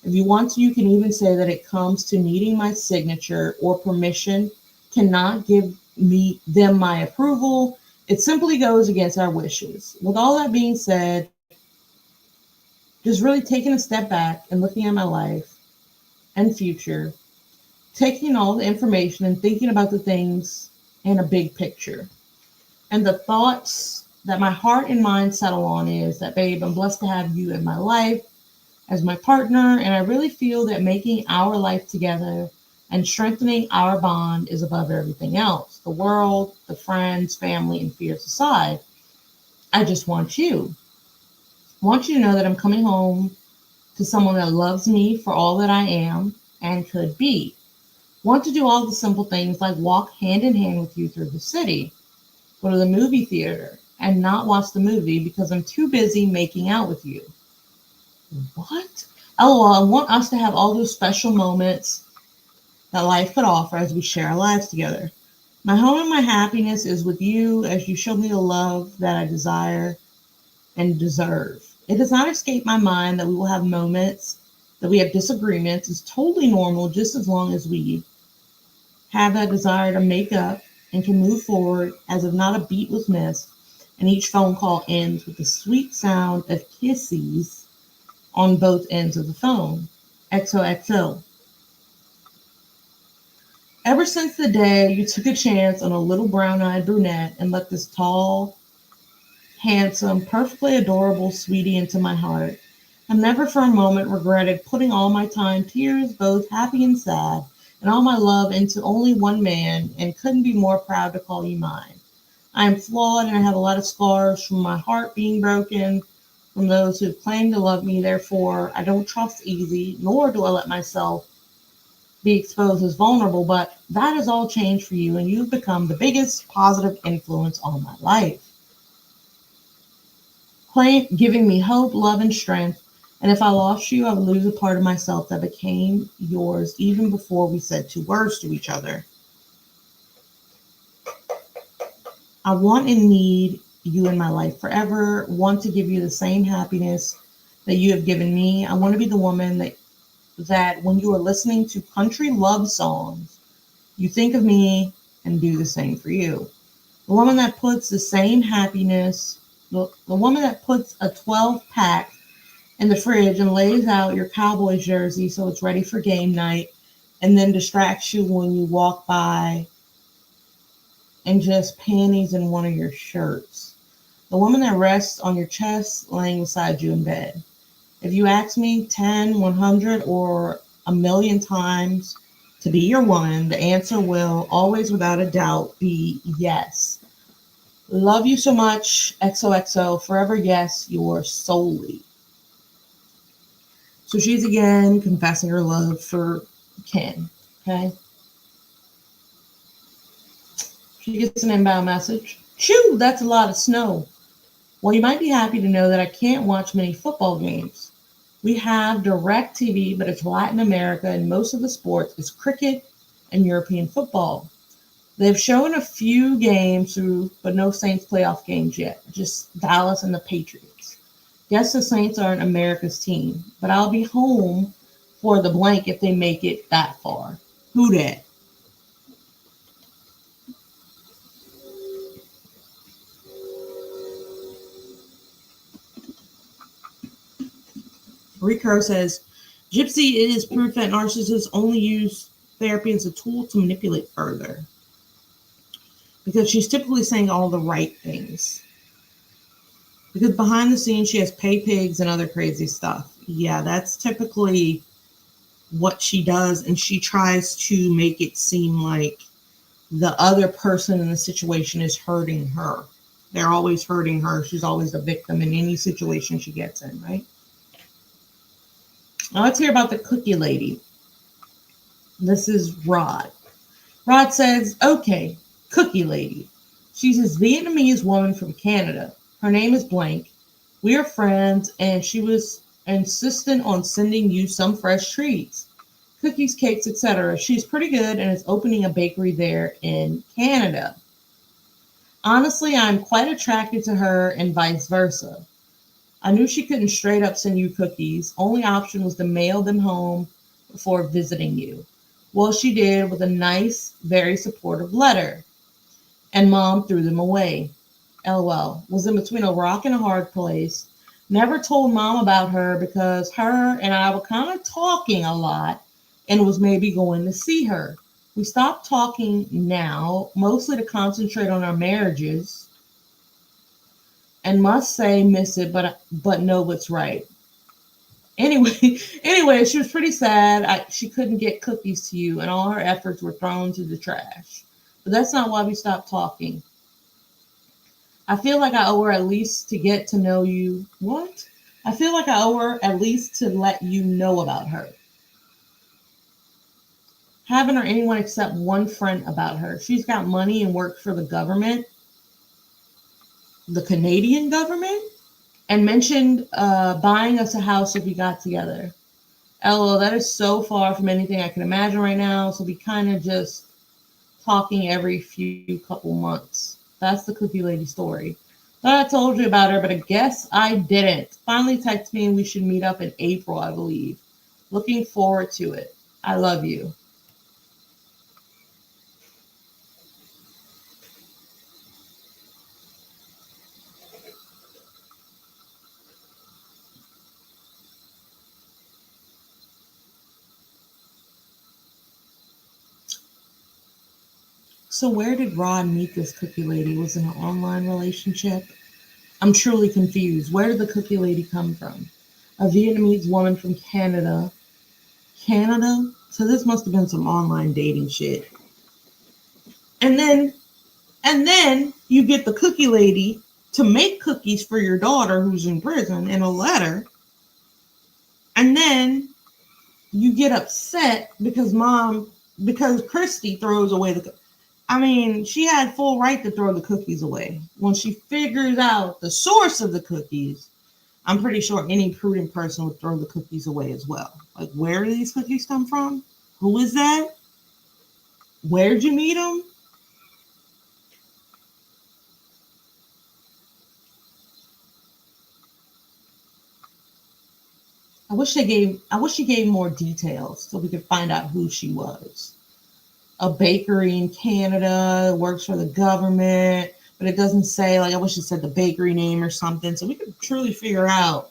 If you want to, you can even say that it comes to needing my signature or permission, cannot give me them my approval. It simply goes against our wishes. With all that being said, just really taking a step back and looking at my life and future, taking all the information and thinking about the things in a big picture. And the thoughts that my heart and mind settle on is that, babe, I'm blessed to have you in my life as my partner. And I really feel that making our life together and strengthening our bond is above everything else. The world, the friends, family, and fears aside, I just want you. I want you to know that I'm coming home to someone that loves me for all that I am and could be. Want to do all the simple things like walk hand in hand with you through the city, go to the movie theater, and not watch the movie because I'm too busy making out with you. What? LOL, I want us to have all those special moments that life could offer as we share our lives together. My home and my happiness is with you as you show me the love that I desire and deserve. It does not escape my mind that we will have moments that we have disagreements. It's totally normal just as long as we have that desire to make up and can move forward as if not a beat was missed, and each phone call ends with the sweet sound of kisses on both ends of the phone. XOXO. Ever since the day you took a chance on a little brown-eyed brunette and let this tall, handsome, perfectly adorable sweetie into my heart, I've never for a moment regretted putting all my time, tears, both happy and sad, and all my love into only one man, and couldn't be more proud to call you mine. I am flawed and I have a lot of scars from my heart being broken, from those who claim to love me. Therefore, I don't trust easy, nor do I let myself be exposed as vulnerable, but that has all changed for you, and you've become the biggest positive influence on my life, giving me hope, love, and strength. And if I lost you, I would lose a part of myself that became yours even before we said two words to each other. I want and need you in my life forever, want to give you the same happiness that you have given me. I want to be the woman that when you are listening to country love songs, you think of me and do the same for you. The woman that puts the same happiness, the woman that puts a 12 pack in the fridge and lays out your Cowboys jersey so it's ready for game night, and then distracts you when you walk by and just panties in one of your shirts. The woman that rests on your chest laying beside you in bed. If you ask me 10, 100, or a million times to be your woman, the answer will always, without a doubt, be yes. Love you so much, XOXO, forever yes, yours solely. So she's again confessing her love for Ken, okay? She gets an inbound message. Shoo, that's a lot of snow. Well, you might be happy to know that I can't watch many football games. We have direct TV, but it's Latin America, and most of the sports is cricket and European football. They've shown a few games through, but no Saints playoff games yet. Just Dallas and the Patriots. Yes, the Saints aren't America's team, but I'll be home for the blank if they make it that far. Who dat? Recur says, Gypsy is proof that narcissists only use therapy as a tool to manipulate further. Because she's typically saying all the right things. Because behind the scenes, she has pay pigs and other crazy stuff. Yeah, that's typically what she does. And she tries to make it seem like the other person in the situation is hurting her. They're always hurting her. She's always the victim in any situation she gets in, right? Now let's hear about the cookie lady. This is Rod. Rod says, okay, cookie lady. She's this Vietnamese woman from Canada. Her name is Blank. We are friends, and she was insistent on sending you some fresh treats. Cookies, cakes, etc. She's pretty good and is opening a bakery there in Canada. Honestly, I'm quite attracted to her and vice versa. I knew she couldn't straight up send you cookies. Only option was to mail them home before visiting you. Well, she did with a nice, very supportive letter. And mom threw them away. LOL. Was in between a rock and a hard place. Never told mom about her because her and I were kind of talking a lot and was maybe going to see her. We stopped talking now, mostly to concentrate on our marriages, and must say miss it, but know what's right. Anyway, anyway, she was pretty sad. She couldn't get cookies to you, and all her efforts were thrown to the trash. But that's not why we stopped talking. I feel like I owe her at least to get to know you. What? I feel like I owe her at least to let you know about her. Haven't or anyone except one friend about her. She's got money and works for the government, the Canadian government, and mentioned buying us a house if we got together. LOL, that is so far from anything I can imagine right now. So we kind of just talking every few couple months. That's the cookie lady story. Thought I told you about her, but I guess I didn't. Finally texted me and we should meet up in April, I believe. Looking forward to it. I love you. So where did Rod meet this cookie lady? Was it an online relationship? I'm truly confused. Where did the cookie lady come from? A Vietnamese woman from Canada. Canada? So this must have been some online dating shit. And then you get the cookie lady to make cookies for your daughter who's in prison in a letter. And then you get upset because Christy throws away I mean, she had full right to throw the cookies away. When she figures out the source of the cookies, I'm pretty sure any prudent person would throw the cookies away as well. Like, where do these cookies come from? Who is that? Where'd you meet them? I wish she gave more details so we could find out who she was. A bakery in Canada, works for the government, but it doesn't say, like, I wish it said the bakery name or something so we could truly figure out.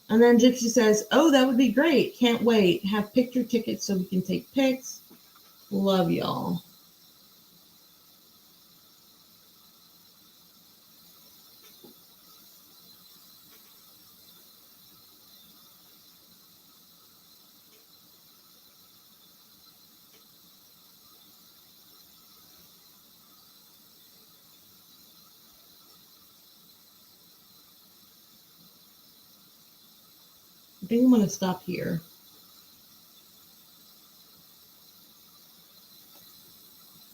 And then Gypsy says, oh, that would be great. Can't wait. Have picture tickets so we can take pics. Love y'all. I think I'm going to stop here.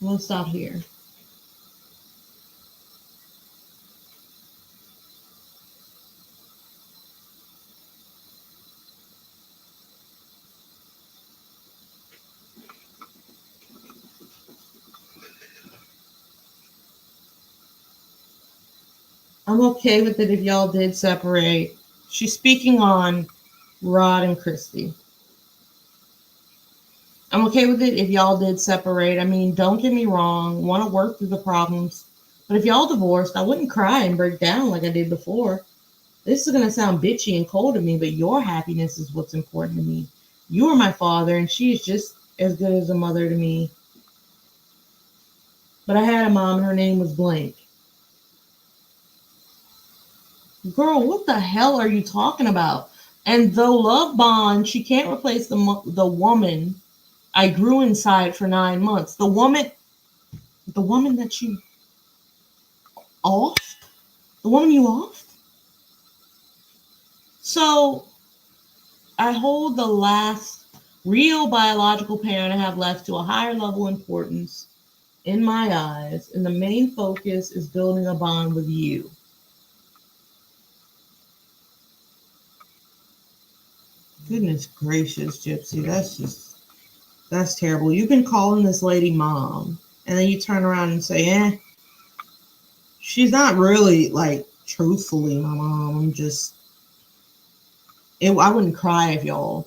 I'm going to stop here. I'm okay with it if y'all did separate. She's speaking on Rod and Christy. I'm okay with it if y'all did separate. I mean, don't get me wrong, want to work through the problems. But if y'all divorced, I wouldn't cry and break down like I did before. This is going to sound bitchy and cold to me, but your happiness is what's important to me. You are my father, and she is just as good as a mother to me. But I had a mom, and her name was Blank. Girl, what the hell are you talking about? And though love bond, she can't replace the woman I grew inside for 9 months. The woman that you off? The woman you off? So I hold the last real biological parent I have left to a higher level importance in my eyes, and the main focus is building a bond with you. Goodness gracious, Gypsy, that's terrible. You've been calling this lady mom, and then you turn around and say, she's not really like truthfully my mom. I wouldn't cry if y'all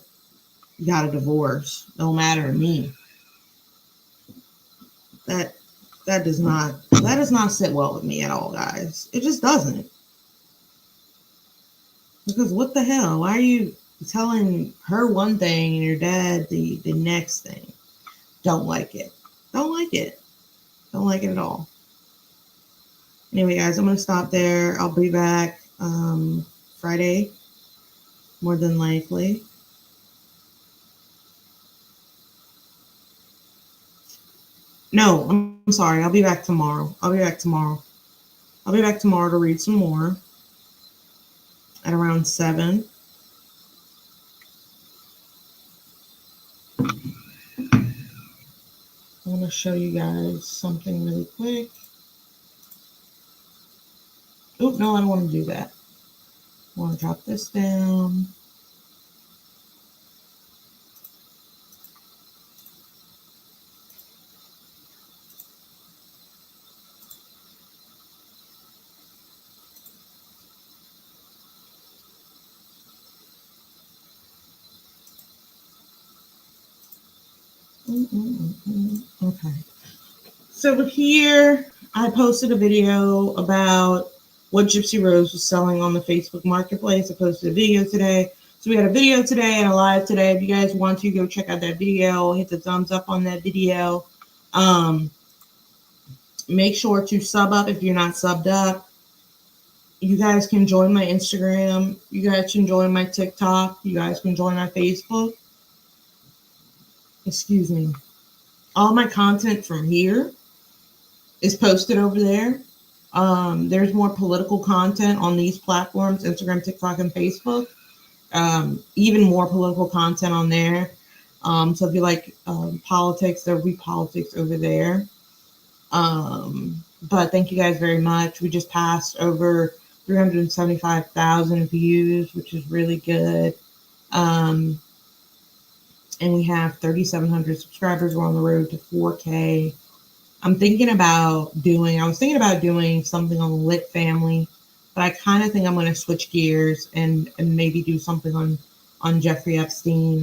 got a divorce. No matter to me. That that does not sit well with me at all, guys. It just doesn't. Because what the hell? Why are you telling her one thing and your dad the next thing? Don't like it. Don't like it. Don't like it at all. Anyway, guys, I'm gonna stop there. I'll be back Friday, more than likely. No, I'm sorry. I'll be back tomorrow. I'll be back tomorrow. I'll be back tomorrow to read some more at around 7. I want to show you guys something really quick. Oh, no, I don't want to do that. I want to drop this down. Okay. So here I posted a video about what Gypsy Rose was selling on the Facebook Marketplace. I posted a video today. So we had a video today and a live today. If you guys want to go check out that video, hit the thumbs up on that video. Make sure to sub up if you're not subbed up. You guys can join my Instagram. You guys can join my TikTok. You guys can join my Facebook. Excuse me. All my content from here is posted over there. There's more political content on these platforms, Instagram, TikTok, and Facebook. Even more political content on there. So if you like politics, there'll be politics over there. But thank you guys very much. We just passed over 375,000 views, which is really good. And we have 3,700 subscribers. We're on the road to 4K. I was thinking about doing something on the Lit family, but I kind of think I'm going to switch gears and maybe do something on Jeffrey Epstein.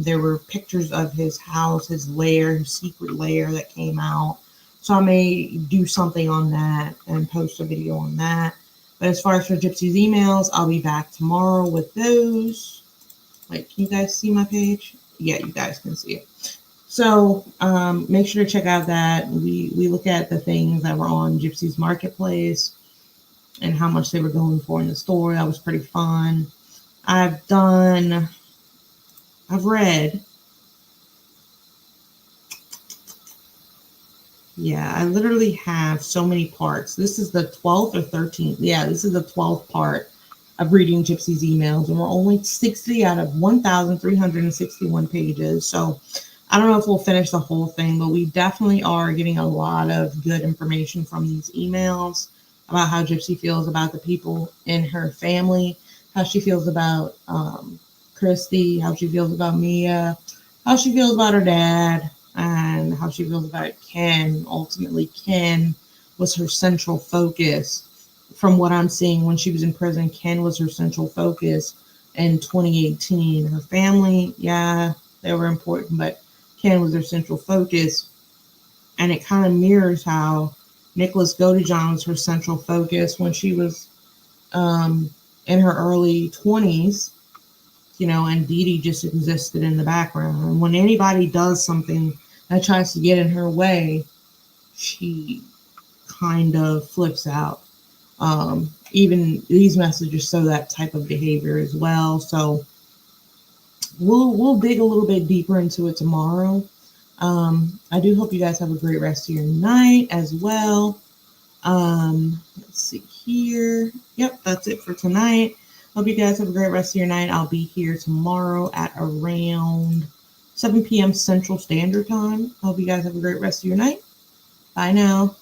There were pictures of his house, his lair, his secret lair that came out. So I may do something on that and post a video on that. But as far as for Gypsy's emails, I'll be back tomorrow with those. Like, can you guys see my page? Yeah, you guys can see it. So make sure to check out that. We look at the things that were on Gypsy's Marketplace and how much they were going for in the store. That was pretty fun. I've read. Yeah, I literally have so many parts. This is the 12th or 13th. Yeah, this is the 12th part of reading Gypsy's emails, and we're only 60 out of 1,361 pages. So I don't know if we'll finish the whole thing, but we definitely are getting a lot of good information from these emails about how Gypsy feels about the people in her family, how she feels about Christy, how she feels about Mia, how she feels about her dad, and how she feels about Ken. Ultimately, Ken was her central focus. From what I'm seeing when she was in prison, Ken was her central focus in 2018. Her family, yeah, they were important, but Ken was her central focus. And it kind of mirrors how Nicholas Godejohn was her central focus when she was in her early 20s, and Dee Dee just existed in the background. And when anybody does something that tries to get in her way, she kind of flips out. Even these messages show that type of behavior as well. So we'll dig a little bit deeper into it tomorrow. I do hope you guys have a great rest of your night as well. Let's here. Yep, that's it for tonight. Hope you guys have a great rest of your night. I'll be here tomorrow at around 7 p.m. Central Standard Time. Hope you guys have a great rest of your night. Bye now.